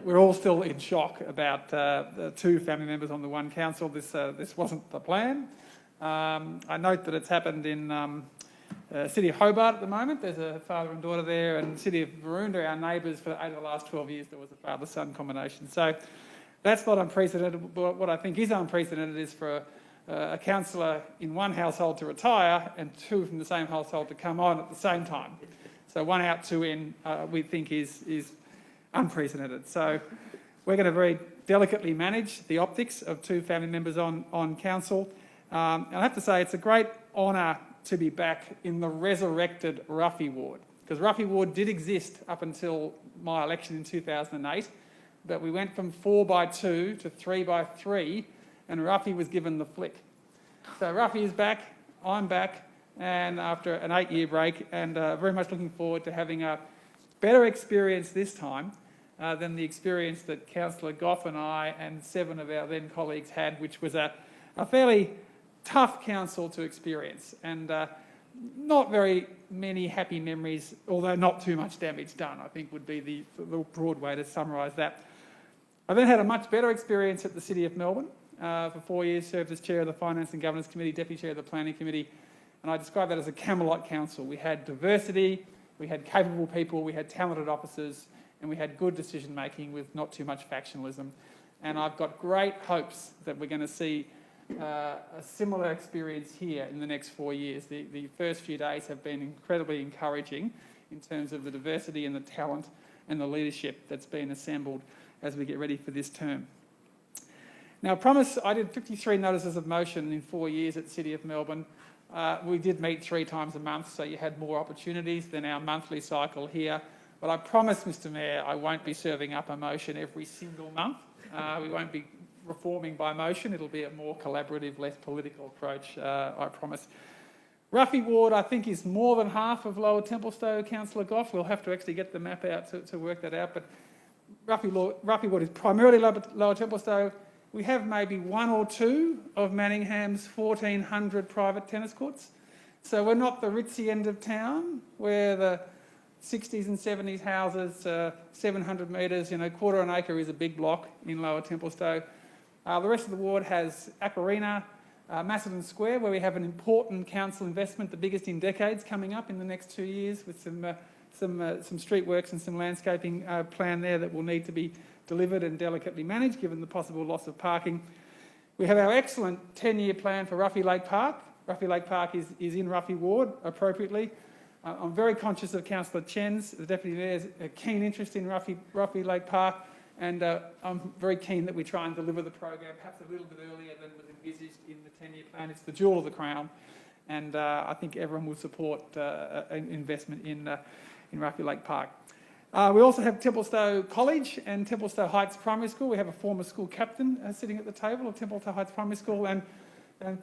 Speaker 10: we're all still in shock about the 2 family members on the 1 council. This wasn't the plan. I note that it's happened in City of Hobart at the moment, there's a father and daughter there, and the City of Maroondah, our neighbours, for over the last 12 years, there was a father-son combination. So that's not unprecedented. But what I think is unprecedented is for a councillor in one household to retire and two from the same household to come on at the same time. So one out, two in, we think is unprecedented. So we're going to very delicately manage the optics of two family members on council. And I have to say it's a great honour to be back in the resurrected Ruffy ward, because Ruffy ward did exist up until my election in 2008, but we went from 4x2 to 3x3, and Ruffy was given the flick. So Ruffy is back, I'm back, and after an 8-year break, and very much looking forward to having a better experience this time than the experience that Councillor Goff and I and 7 of our then colleagues had, which was a fairly tough council to experience, and not very many happy memories, although not too much damage done, I think would be the broad way to summarise that. I then had a much better experience at the City of Melbourne. For 4 years, served as Chair of the Finance and Governance Committee, Deputy Chair of the Planning Committee, and I describe that as a Camelot Council. We had diversity, we had capable people, we had talented officers, and we had good decision making with not too much factionalism. And I've got great hopes that we're going to see a similar experience here in the next 4 years. The first few days have been incredibly encouraging in terms of the diversity and the talent and the leadership that's been assembled as we get ready for this term. Now, I promise I did 53 notices of motion in 4 years at the City of Melbourne. We did meet 3 times a month, so you had more opportunities than our monthly cycle here. But I promise, Mr Mayor, I won't be serving up a motion every single month. We won't be reforming by motion. It'll be a more collaborative, less political approach, I promise. Ruffy ward, I think, is more than half of Lower Templestowe, Councillor Goff. We'll have to actually get the map out to work that out. But Ruffy ward is primarily Lower Templestowe. We have maybe 1 or 2 of Manningham's 1,400 private tennis courts. So we're not the ritzy end of town where the 60s and 70s houses, 700 metres, quarter an acre is a big block in Lower Templestowe. The rest of the ward has Aquarina, Macedon Square, where we have an important council investment, the biggest in decades, coming up in the next 2 years with some street works and some landscaping plan there that will need to be delivered and delicately managed given the possible loss of parking. We have our excellent 10-year plan for Ruffy Lake Park. Ruffy Lake Park is in Ruffy ward appropriately. I'm very conscious of Councillor Chen's, the Deputy Mayor's, keen interest in Ruffy Lake Park, and I'm very keen that we try and deliver the program perhaps a little bit earlier than was envisaged in the 10-year plan. It's the jewel of the crown, and I think everyone will support an investment in Ruffy Lake Park. We also have Templestowe College and Templestowe Heights Primary School. We have a former school captain sitting at the table of Templestowe Heights Primary School, and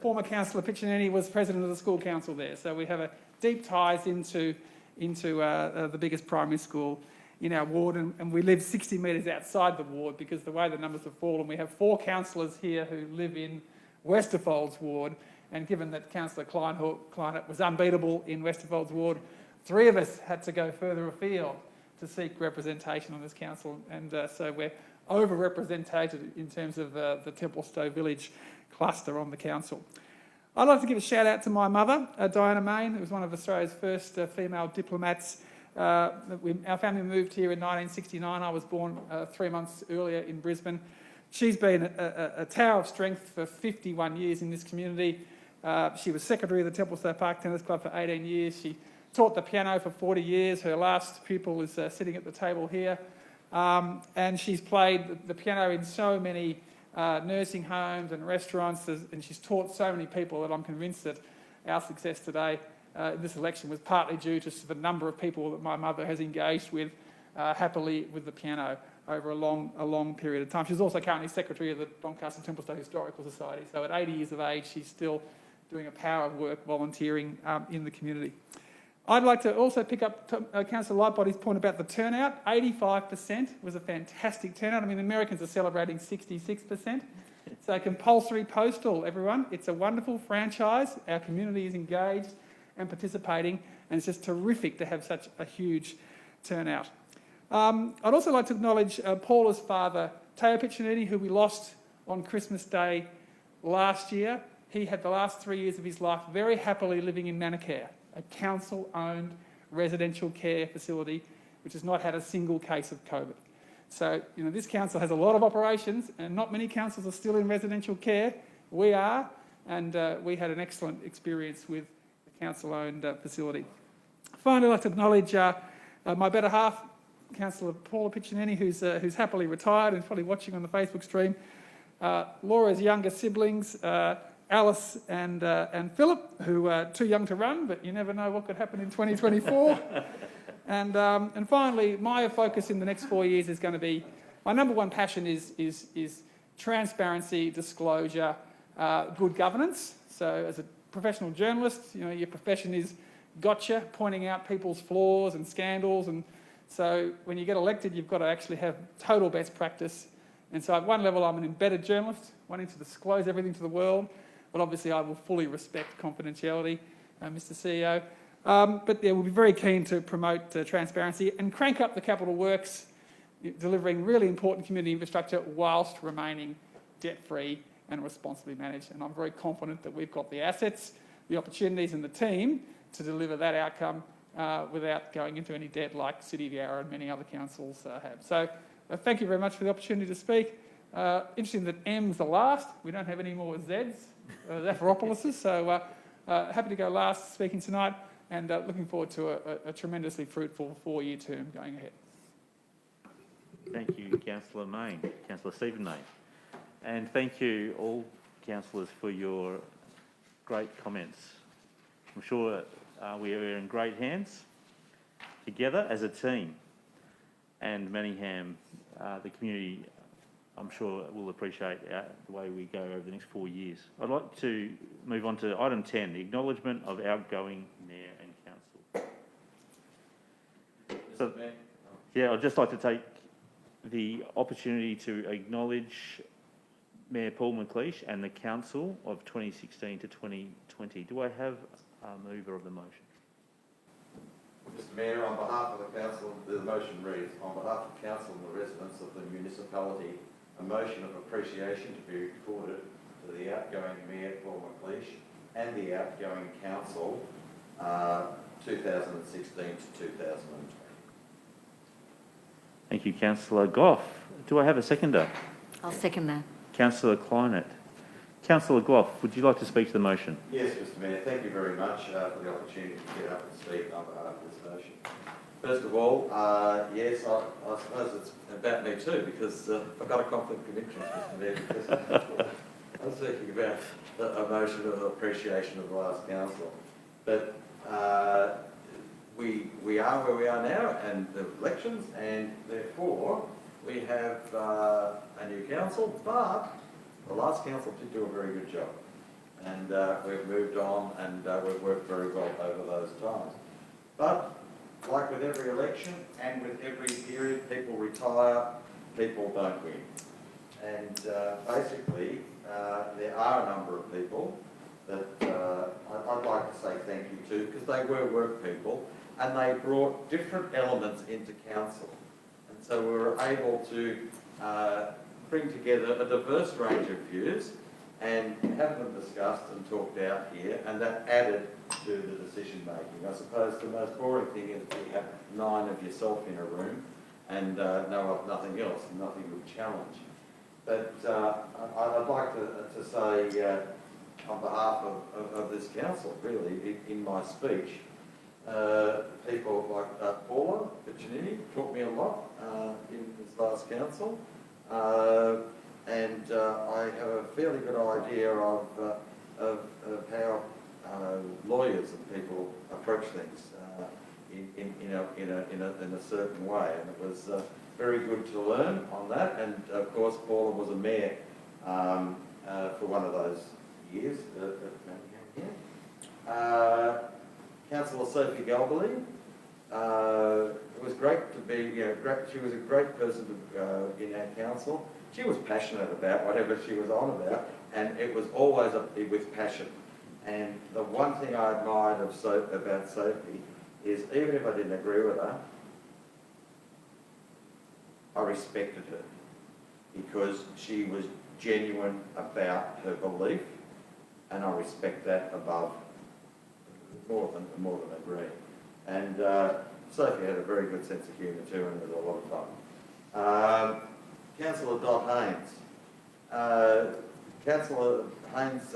Speaker 10: former Councillor Piccinini was president of the school council there. So we have deep ties into the biggest primary school in our ward, and we live 60 metres outside the ward because the way the numbers have fallen, we have 4 councillors here who live in Westerfolds ward, and given that Councillor Kleinert was unbeatable in Westerfolds ward, 3 of us had to go further afield to seek representation on this council, and so we're over-represented in terms of the Templestowe Village cluster on the council. I'd like to give a shout out to my mother, Diana Main, who was one of Australia's first female diplomats. Our family moved here in 1969. I was born 3 months earlier in Brisbane. She's been a tower of strength for 51 years in this community. She was secretary of the Templestowe Park Tennis Club for 18 years. She taught the piano for 40 years. Her last pupil is sitting at the table here. And she's played the piano in so many nursing homes and restaurants, and she's taught so many people that I'm convinced that our success today in this election was partly due to the number of people that my mother has engaged with happily with the piano over a long period of time. She's also currently secretary of the Doncaster Templestowe Historical Society, so at 80 years of age she's still doing a power of work volunteering in the community. I'd like to also pick up Councillor Lightbody's point about the turnout. 85% was a fantastic turnout. I mean, the Americans are celebrating 66%. So compulsory postal, everyone. It's a wonderful franchise. Our community is engaged and participating, and it's just terrific to have such a huge turnout. I'd also like to acknowledge Paula's father, Teo Piccinini, who we lost on Christmas Day last year. He had the last 3 years of his life very happily living in Manicare. a council-owned residential care facility which has not had a single case of COVID. So, this council has a lot of operations and not many councils are still in residential care. We are, and we had an excellent experience with the council-owned facility. Finally, I'd like to acknowledge my better half, Councillor Paula Piccinini, who's happily retired and probably watching on the Facebook stream. Laura's younger siblings, Alice and Philip, who are too young to run, but you never know what could happen in 2024. And finally, my focus in the next 4 years is going to be, my number one passion is transparency, disclosure, good governance. So as a professional journalist, your profession is gotcha, pointing out people's flaws and scandals. And so when you get elected, you've got to actually have total best practice. And so at one level, I'm an embedded journalist, wanting to disclose everything to the world. But obviously, I will fully respect confidentiality, Mr. CEO. But yeah, we'll be very keen to promote transparency and crank up the capital works, delivering really important community infrastructure whilst remaining debt-free and responsibly managed. And I'm very confident that we've got the assets, the opportunities and the team to deliver that outcome without going into any debt like City of Yarra and many other councils have. So thank you very much for the opportunity to speak. Interesting that M's the last. We don't have any more Z's, Zafiropouloses. So happy to go last speaking tonight. And looking forward to a tremendously fruitful 4-year term going ahead.
Speaker 3: Thank you, Councillor Mayne, Councillor Stephen Mayne. And thank you all, councillors, for your great comments. I'm sure we are in great hands together as a team. And Manningham, the community, I'm sure will appreciate the way we go over the next 4 years. I'd like to move on to item 10, the acknowledgement of outgoing Mayor and Council. So, yeah, I'd just like to take the opportunity to acknowledge Mayor Paul McLeish and the Council of 2016 to 2020. Do I have a mover of the motion?
Speaker 5: Mr Mayor, on behalf of the Council, the motion reads, on behalf of the Council and the residents of the municipality, a motion of appreciation to be recorded to the outgoing Mayor Paul McLeish and the outgoing Council 2016 to 2020.
Speaker 3: Thank you, Councillor Goff. Do I have a seconder?
Speaker 6: I'll second that.
Speaker 3: Councillor Kleinert. Councillor Goff, would you like to speak to the motion?
Speaker 5: Yes, Mr Mayor, thank you very much for the opportunity to get up and speak on behalf of this motion. First of all, yes, I suppose it's about me too, because I've got a conflict of interest, Mr Mayor, because I was thinking about a motion of appreciation of the last council. But we are where we are now, and the elections, and therefore we have a new council, but the last council did do a very good job. And we've moved on, and we've worked very well over those times. But like with every election and with every period, people retire, people don't win. And basically, there are a number of people that I'd like to say thank you to, because they were work people, and they brought different elements into council. And so we were able to bring together a diverse range of views and have them discussed and talked out here, and that added to the decision making. I suppose the most boring thing is that you have 9 of yourself in a room and know of nothing else, and nothing would challenge. But I'd like to say on behalf of this council, really, in my speech, people like Paula Piccinini taught me a lot in this last council. And I have a fairly good idea of how lawyers and people approach things in a certain way, and it was very good to learn on that. And of course, Paula was a mayor for one of those years. Councillor Sophie Galbally. It was great to be, she was a great person in our council. She was passionate about whatever she was on about, and it was always with passion. And the one thing I admired about Sophie is, even if I didn't agree with her, I respected her, because she was genuine about her belief, and I respect that above more than agree. And Sophie had a very good sense of humour too, and it was a lot of fun. Councillor Don Haynes. Councillor Haynes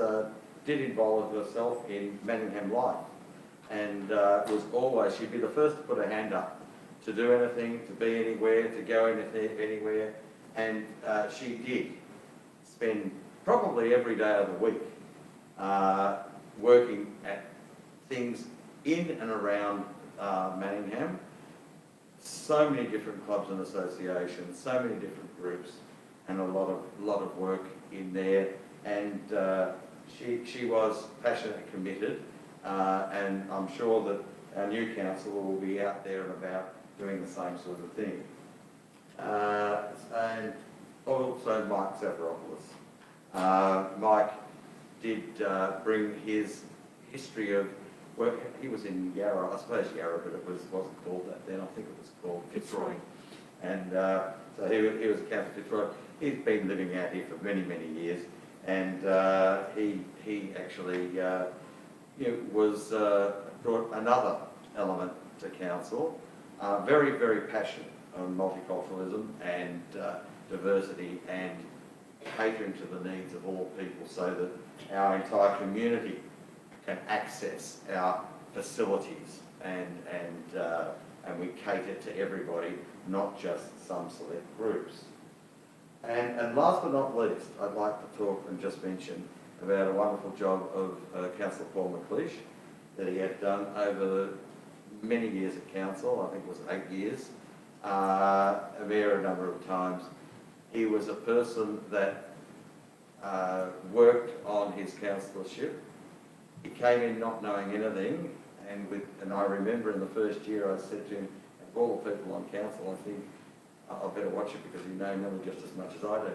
Speaker 5: did involve herself in Manningham life, and was always, she'd be the first to put her hand up to do anything, to be anywhere, to go anywhere, and she did spend probably every day of the week working at things in and around Manningham. So many different clubs and associations, so many different groups, and a lot of work in there. And she was passionately committed, and I'm sure that our new councillor will be out there and about doing the same sort of thing. And also Mike Zafiropoulos. Mike did bring his history of work. He was in Yarra, I suppose Yarra, but it wasn't called that then. I think it was called Fitzroy. And so he was a councillor Fitzroy. He's been living out here for many, many years, and he actually was brought another element to council. Very, very passionate on multiculturalism and diversity and catering to the needs of all people so that our entire community can access our facilities and we cater to everybody, not just some select groups. And last but not least, I'd like to talk and just mention about a wonderful job of Councillor Paul McLeish that he had done over many years at council. I think it was 8 years, there a number of times. He was a person that worked on his councillorship. He came in not knowing anything, and I remember in the first year I said to him, of all the people on council, I think I better watch it because you know nearly just as much as I do.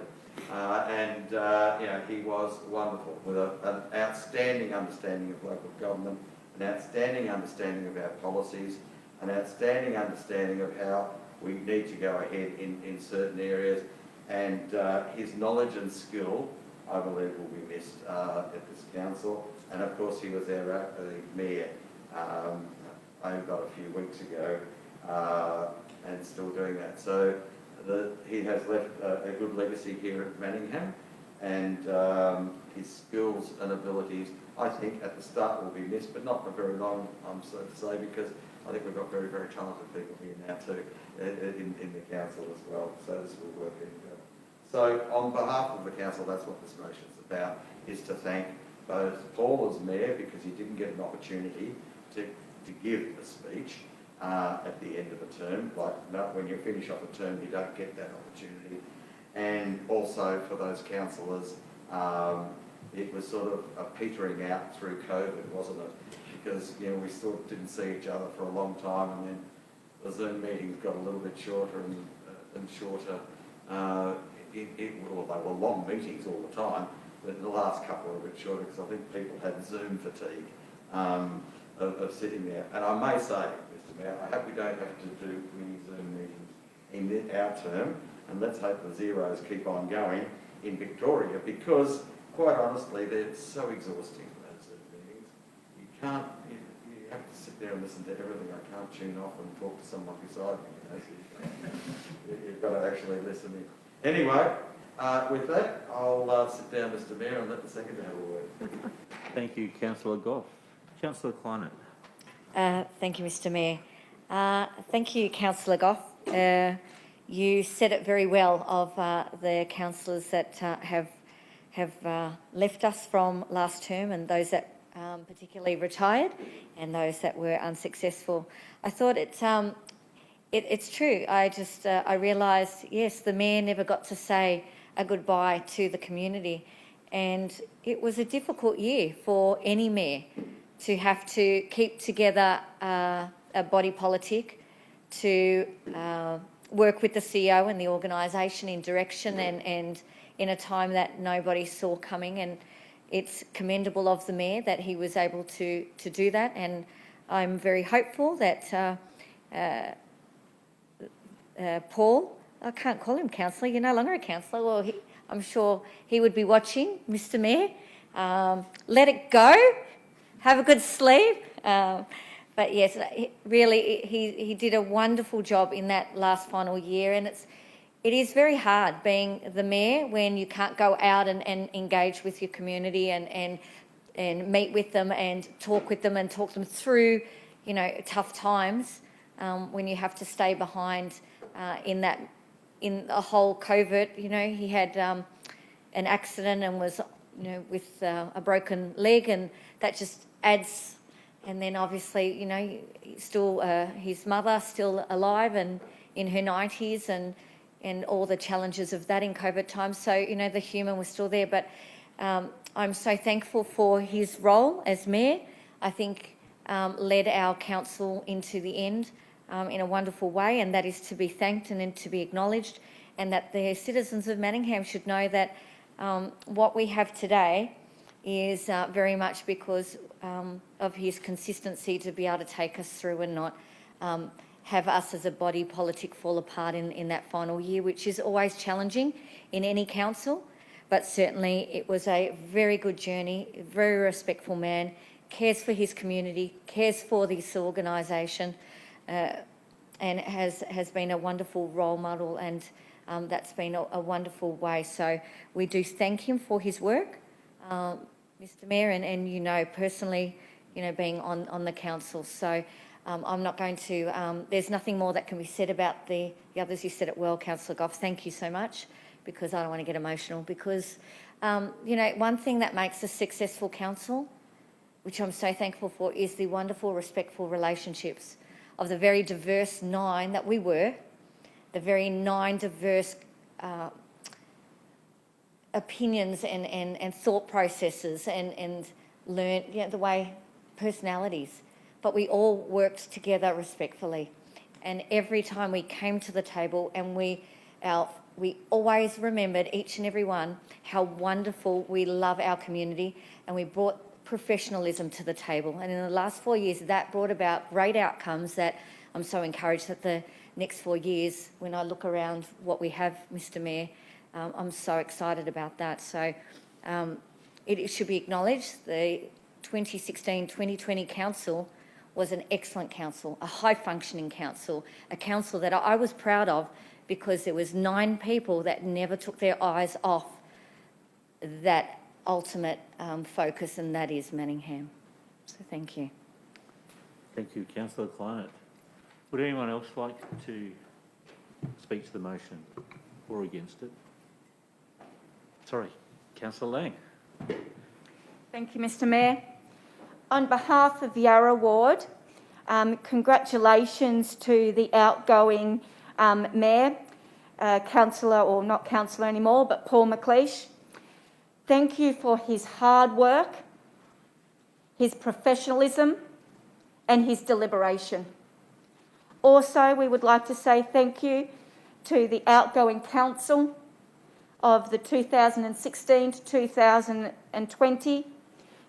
Speaker 5: He was wonderful with an outstanding understanding of local government, an outstanding understanding of our policies, an outstanding understanding of how we need to go ahead in certain areas, and his knowledge and skill, I believe, will be missed at this council. And of course, he was our mayor about a few weeks ago, and still doing that. So he has left a good legacy here at Manningham, and his skills and abilities, I think, at the start will be missed, but not for very long, I'm sorry to say, because I think we've got very, very talented people here now too in the council as well. So this will work in well. So on behalf of the council, that's what this motion is about, is to thank both Paul as mayor, because he didn't get an opportunity to give a speech at the end of a term. Like when you finish off a term, you don't get that opportunity. And also for those councillors, it was sort of a petering out through COVID, wasn't it? Because we still didn't see each other for a long time, and then the Zoom meetings got a little bit shorter and shorter. They were long meetings all the time, but the last couple were a bit shorter because I think people had Zoom fatigue of sitting there. And I may say, Mr Mayor, I hope we don't have to do many Zoom meetings in our term, and let's hope the zeros keep on going in Victoria, because quite honestly, they're so exhausting, those Zoom meetings. You have to sit there and listen to everything. I can't tune off and talk to someone beside me. So you've got to actually listen in. Anyway, with that, I'll sit down, Mr Mayor, and let the secretary have a word.
Speaker 3: Thank you, Councillor Goff. Councillor Kleinert.
Speaker 6: Thank you, Mr Mayor. Thank you, Councillor Goff. You said it very well of the councillors that have left us from last term, and those that particularly retired, and those that were unsuccessful. I thought it's true. I realised, yes, the mayor never got to say a goodbye to the community, and it was a difficult year for any mayor to have to keep together a body politic, to work with the CEO and the organisation in direction and in a time that nobody saw coming. And it's commendable of the mayor that he was able to do that, and I'm very hopeful that Paul, I can't call him councillor, you're no longer a councillor, well, I'm sure he would be watching, Mr Mayor. Let it go, have a good sleep, But yes, really, he did a wonderful job in that last final year, and it is very hard being the mayor when you can't go out and engage with your community and meet with them and talk them through, you know, tough times, when you have to stay behind in the whole COVID. You know, he had an accident and was, you know, with a broken leg, and that just adds. And then obviously, you know, still his mother still alive and in her 90s, and all the challenges of that in COVID times. So, you know, the human was still there. But I'm so thankful for his role as mayor. I think led our council into the end in a wonderful way, and that is to be thanked and to be acknowledged, and that the citizens of Manningham should know that what we have today is very much because of his consistency to be able to take us through and not have us as a body politic fall apart in that final year, which is always challenging in any council. But certainly it was a very good journey, a very respectful man, cares for his community, cares for this organisation, and has been a wonderful role model, and that's been a wonderful way. So we do thank him for his work, Mr Mayor, and you know, personally, you know, being on the council. So I'm not going to, there's nothing more that can be said about the others. You said it well, Councillor Goff. Thank you so much, because I don't want to get emotional, because, you know, one thing that makes a successful council, which I'm so thankful for, is the wonderful, respectful relationships of the very diverse 9 that we were, the very 9 diverse opinions and thought processes and learn, you know, the way personalities, but we all worked together respectfully. And every time we came to the table, and we always remembered, each and every one, how wonderful we love our community, and we brought professionalism to the table. And in the last 4 years, that brought about great outcomes that I'm so encouraged that the next 4 years, when I look around what we have, Mr Mayor, I'm so excited about that. So it should be acknowledged, the 2016-2020 council was an excellent council, a high-functioning council, a council that I was proud of, because there was 9 people that never took their eyes off that ultimate focus, and that is Manningham. So thank you.
Speaker 3: Thank you, Councillor Climate. Would anyone else like to speak to the motion or against it? Sorry, Councillor Lang.
Speaker 7: Thank you, Mr Mayor. On behalf of Yarra Ward, congratulations to the outgoing Mayor, Councillor, or not Councillor anymore, but Paul McLeish. Thank you for his hard work, his professionalism, and his deliberation. Also, we would like to say thank you to the outgoing council of the 2016 to 2020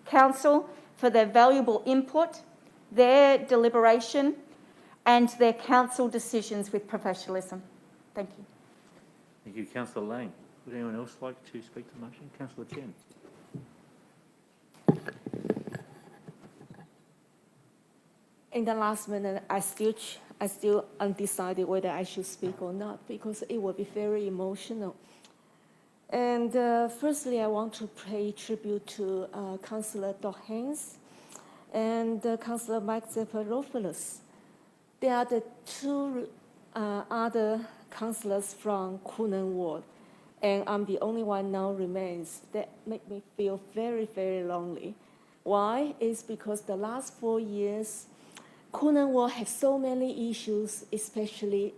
Speaker 7: council for their valuable input, their deliberation, and their council decisions with professionalism. Thank you.
Speaker 3: Thank you, Councillor Lang. Would anyone else like to speak to the motion? Councillor Chen.
Speaker 2: In the last minute, I still undecided whether I should speak or not, because it will be very emotional. And firstly, I want to pay tribute to Councillor Don Haynes and Councillor Mike Zaparopoulos. They are the 2 other councillors from Coonan Ward, and I'm the only one now remains. That make me feel very, very lonely. Why? It's because the last 4 years, Coonan Ward has so many issues, especially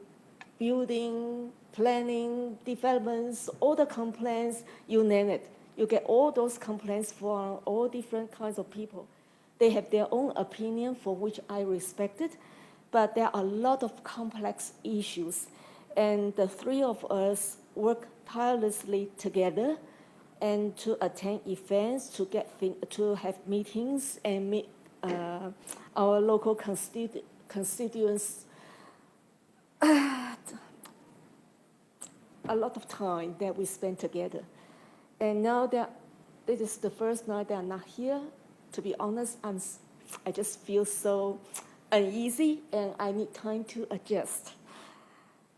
Speaker 2: building, planning, developments, all the complaints, you name it. You get all those complaints from all different kinds of people. They have their own opinion, for which I respect it, but there are a lot of complex issues. And the 3 of us work tirelessly together and to attend events, to have meetings and meet our local constituents. A lot of time that we spend together. And now that this is the first night that I'm not here, to be honest, I'm I just feel so uneasy, and I need time to adjust.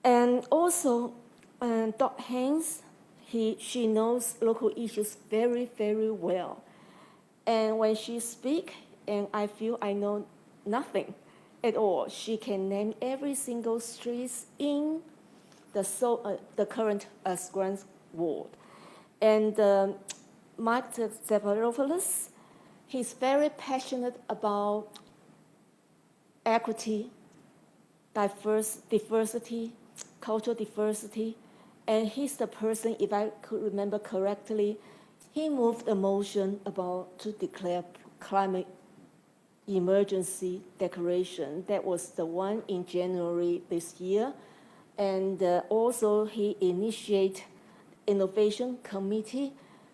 Speaker 2: And also, Don Haynes, she knows local issues very, very well. And when she speaks, and I feel I know nothing at all, she can name every single street in the current Scranton ward. And Mike Zaparopoulos, he's very passionate about equity, diversity, cultural diversity, and he's the person, if I could remember correctly, he moved a motion to declare climate emergency declaration. That was the one in January this year. And also he initiated innovation committee,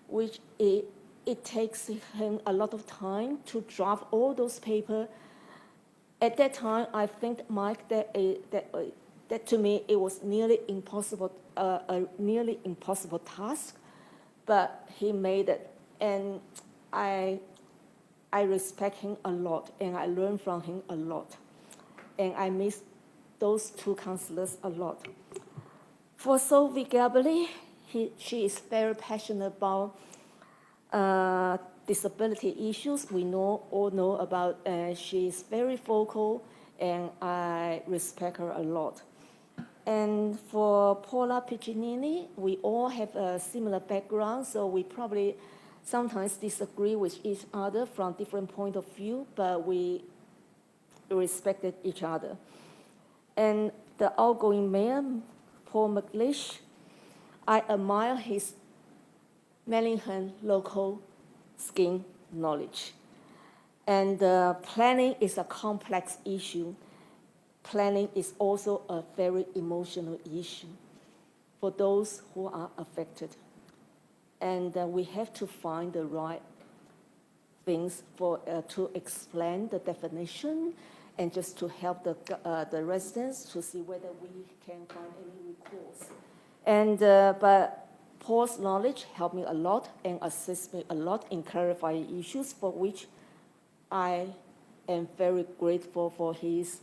Speaker 2: which it takes him a lot of time to draft all those papers. At that time, I think, Mike, that to me it was nearly impossible, a nearly impossible task, but he made it, and I respect him a lot, and I learned from him a lot, and I miss those two councillors a lot. For Sophie Gabrielli, she is very passionate about disability issues. We all know about, she is very vocal, and I respect her a lot. And for Paula Piccinini, we all have a similar background, so we probably sometimes disagree with each other from different point of view, but we respected each other. And the outgoing mayor, Paul McLeish, I admire his Manningham local scheme knowledge. And planning is a complex issue. Planning is also a very emotional issue for those who are affected. And we have to find the right things to explain the definition and just to help the residents to see whether we can find any recourse. And but Paul's knowledge helped me a lot and assist me a lot in clarifying issues, for which I am very grateful for his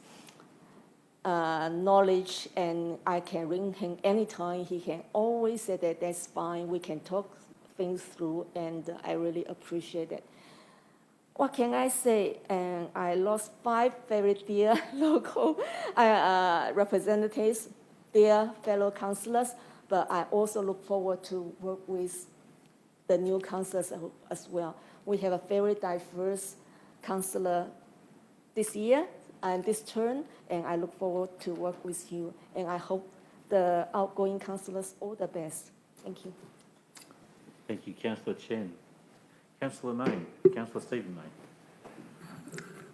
Speaker 2: knowledge, and I can ring him anytime. He can always say that that's fine, we can talk things through, and I really appreciate it. What can I say? And I lost 5 very dear local representatives, dear fellow councillors, but I also look forward to work with the new councillors as well. We have a very diverse councillor this year and this term, and I look forward to work with you. And I hope the outgoing councillors all the best. Thank you.
Speaker 3: Thank you, Councillor Chen. Councillor Mayne, Councillor Stephen Mayne.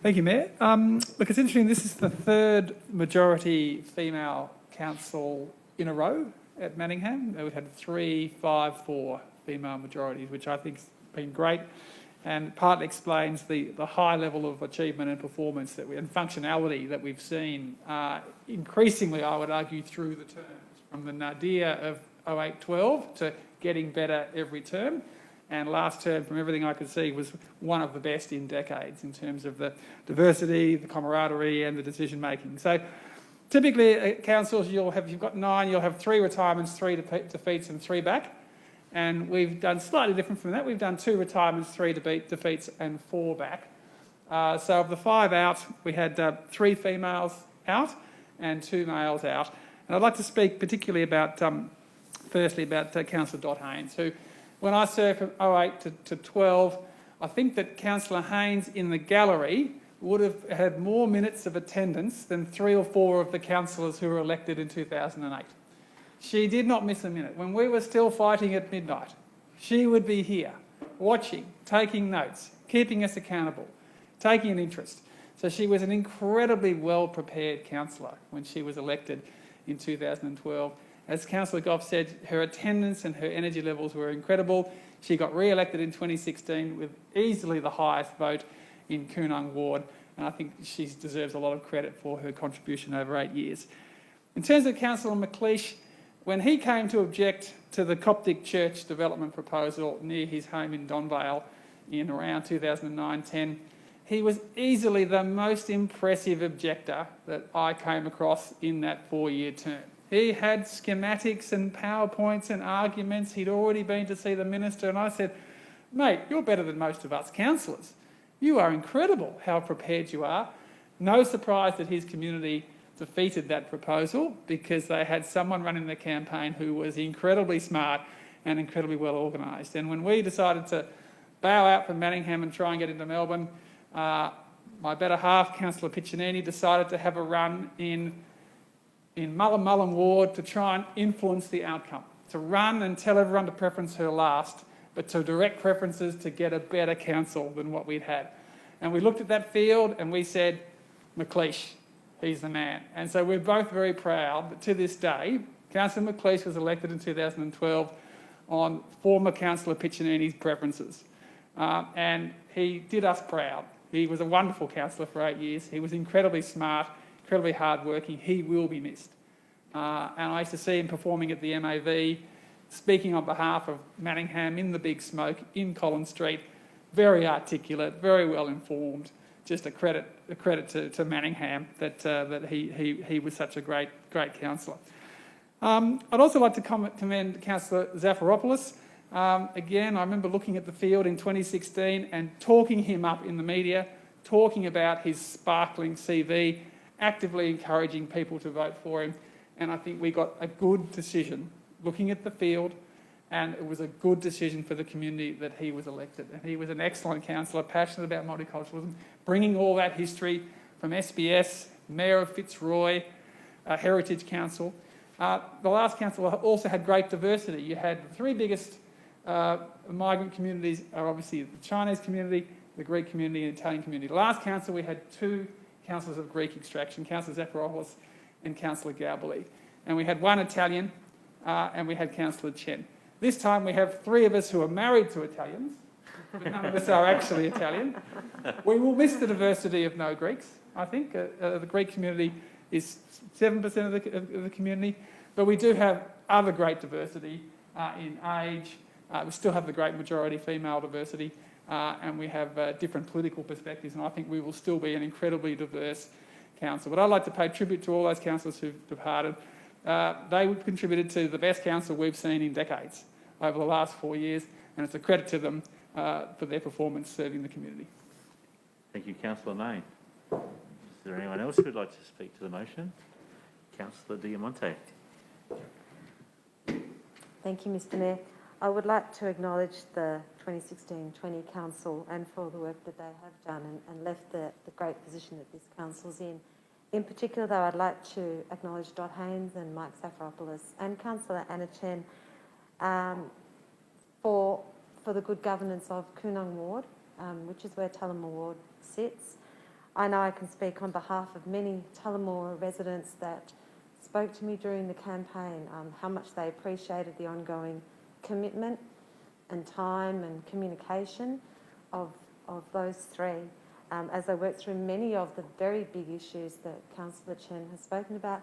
Speaker 10: Thank you, Mayor. Look, it's interesting. This is the third majority female council in a row at Manningham. We've had 3, 5, 4 female majorities, which I think has been great, and partly explains the high level of achievement and performance and functionality that we've seen increasingly, I would argue, through the terms, from the nadir of 08-12 to getting better every term. And last term, from everything I could see, was one of the best in decades in terms of the diversity, the camaraderie, and the decision making. So typically at councils, you've got 9, you'll have 3 retirements, 3 defeats and 3 back. And we've done slightly different from that. We've done 2 retirements, 3 defeats and 4 back. So of the 5 out, we had 3 females out and 2 males out. And I'd like to speak particularly about, firstly, about Councillor Don Haynes, who, when I served from 08 to 12, I think that Councillor Haynes in the gallery would have had more minutes of attendance than 3 or 4 of the councillors who were elected in 2008. She did not miss a minute. When we were still fighting at midnight, she would be here, watching, taking notes, keeping us accountable, taking an interest. So she was an incredibly well-prepared councillor when she was elected in 2012. As Councillor Goff said, her attendance and her energy levels were incredible. She got re-elected in 2016 with easily the highest vote in Coonung Ward, and I think she deserves a lot of credit for her contribution over 8 years. In terms of Councillor McLeish, when he came to object to the Coptic Church development proposal near his home in Donvale in around 2009-10, He was easily the most impressive objector that I came across in that 4-year term. He had schematics and PowerPoints and arguments. He'd already been to see the minister, and I said, mate, you're better than most of us councillors. You are incredible how prepared you are. No surprise that his community defeated that proposal because they had someone running the campaign who was incredibly smart and incredibly well organised. And when we decided to bow out from Manningham and try and get into Melbourne, my better half, Councillor Piccinini, decided to have a run in Mullen Ward to try and influence the outcome, to run and tell everyone to preference her last, but to direct preferences to get a better council than what we'd had. And we looked at that field and we said, McLeish, he's the man. And so we're both very proud that to this day, Councillor McLeish was elected in 2012 on former Councillor Piccinini's preferences. And he did us proud. He was a wonderful councillor for 8 years. He was incredibly smart, incredibly hardworking. He will be missed. And I used to see him performing at the MAV, speaking on behalf of Manningham in the Big Smoke in Collins Street. Very articulate, very well informed. Just a credit to Manningham that he was such a great councillor. I'd also like to commend Councillor Zafiropoulos. Again, I remember looking at the field in 2016 and talking him up in the media, talking about his sparkling CV, actively encouraging people to vote for him. And I think we got a good decision looking at the field, and it was a good decision for the community that he was elected. And he was an excellent councillor, passionate about multiculturalism, bringing all that history from SBS, Mayor of Fitzroy, Heritage Council. The last council also had great diversity. You had the three biggest migrant communities are obviously the Chinese community, the Greek community and the Italian community. The last council we had 2 councillors of Greek extraction, Councillor Zafiropoulos and Councillor Galbally. And we had 1 Italian and we had Councillor Chen. This time we have 3 of us who are married to Italians, but none of us are actually Italian. We will miss the diversity of no Greeks, I think. The Greek community is 7% of the community, but we do have other great diversity in age. We still have the great majority female diversity, and we have different political perspectives, and I think we will still be an incredibly diverse council. But I'd like to pay tribute to all those councillors who've departed. They contributed to the best council we've seen in decades over the last 4 years, and it's a credit to them for their performance serving the community.
Speaker 3: Thank you, Councillor Mayne. Is there anyone else who'd like to speak to the motion? Councillor Diamante.
Speaker 4: Thank you, Mr Mayor. I would like to acknowledge the 2016-20 Council and for all the work that they have done and left the great position that this Council's in. In particular, though, I'd like to acknowledge Don Haynes and Mike Zafiropoulos and Councillor Anna Chen for the good governance of Koonung Ward, which is where Tullamore Ward sits. I know I can speak on behalf of many Tullamore residents that spoke to me during the campaign, how much they appreciated the ongoing commitment and time and communication of those 3 as they work through many of the very big issues that Councillor Chen has spoken about,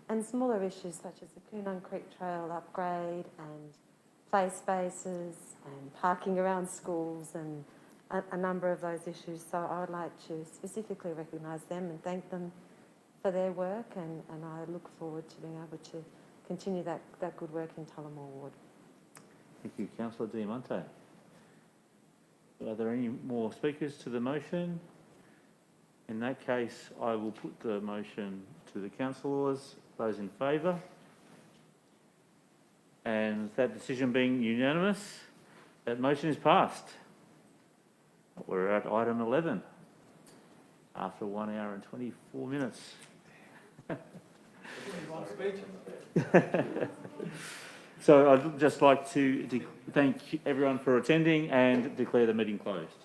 Speaker 4: and smaller issues such as the Koonung Creek Trail upgrade and play spaces and parking around schools and a number of those issues. So I would like to specifically recognise them and thank them for their work, and I look forward to being able to continue that good work in Tullamore Ward.
Speaker 3: Thank you, Councillor Diamante. Are there any more speakers to the motion? In that case, I will put the motion to the councillors. Those in favour? And that decision being unanimous, that motion is passed. We're at item 11 after 1 hour and 24 minutes. So I'd just like to thank everyone for attending and declare the meeting closed.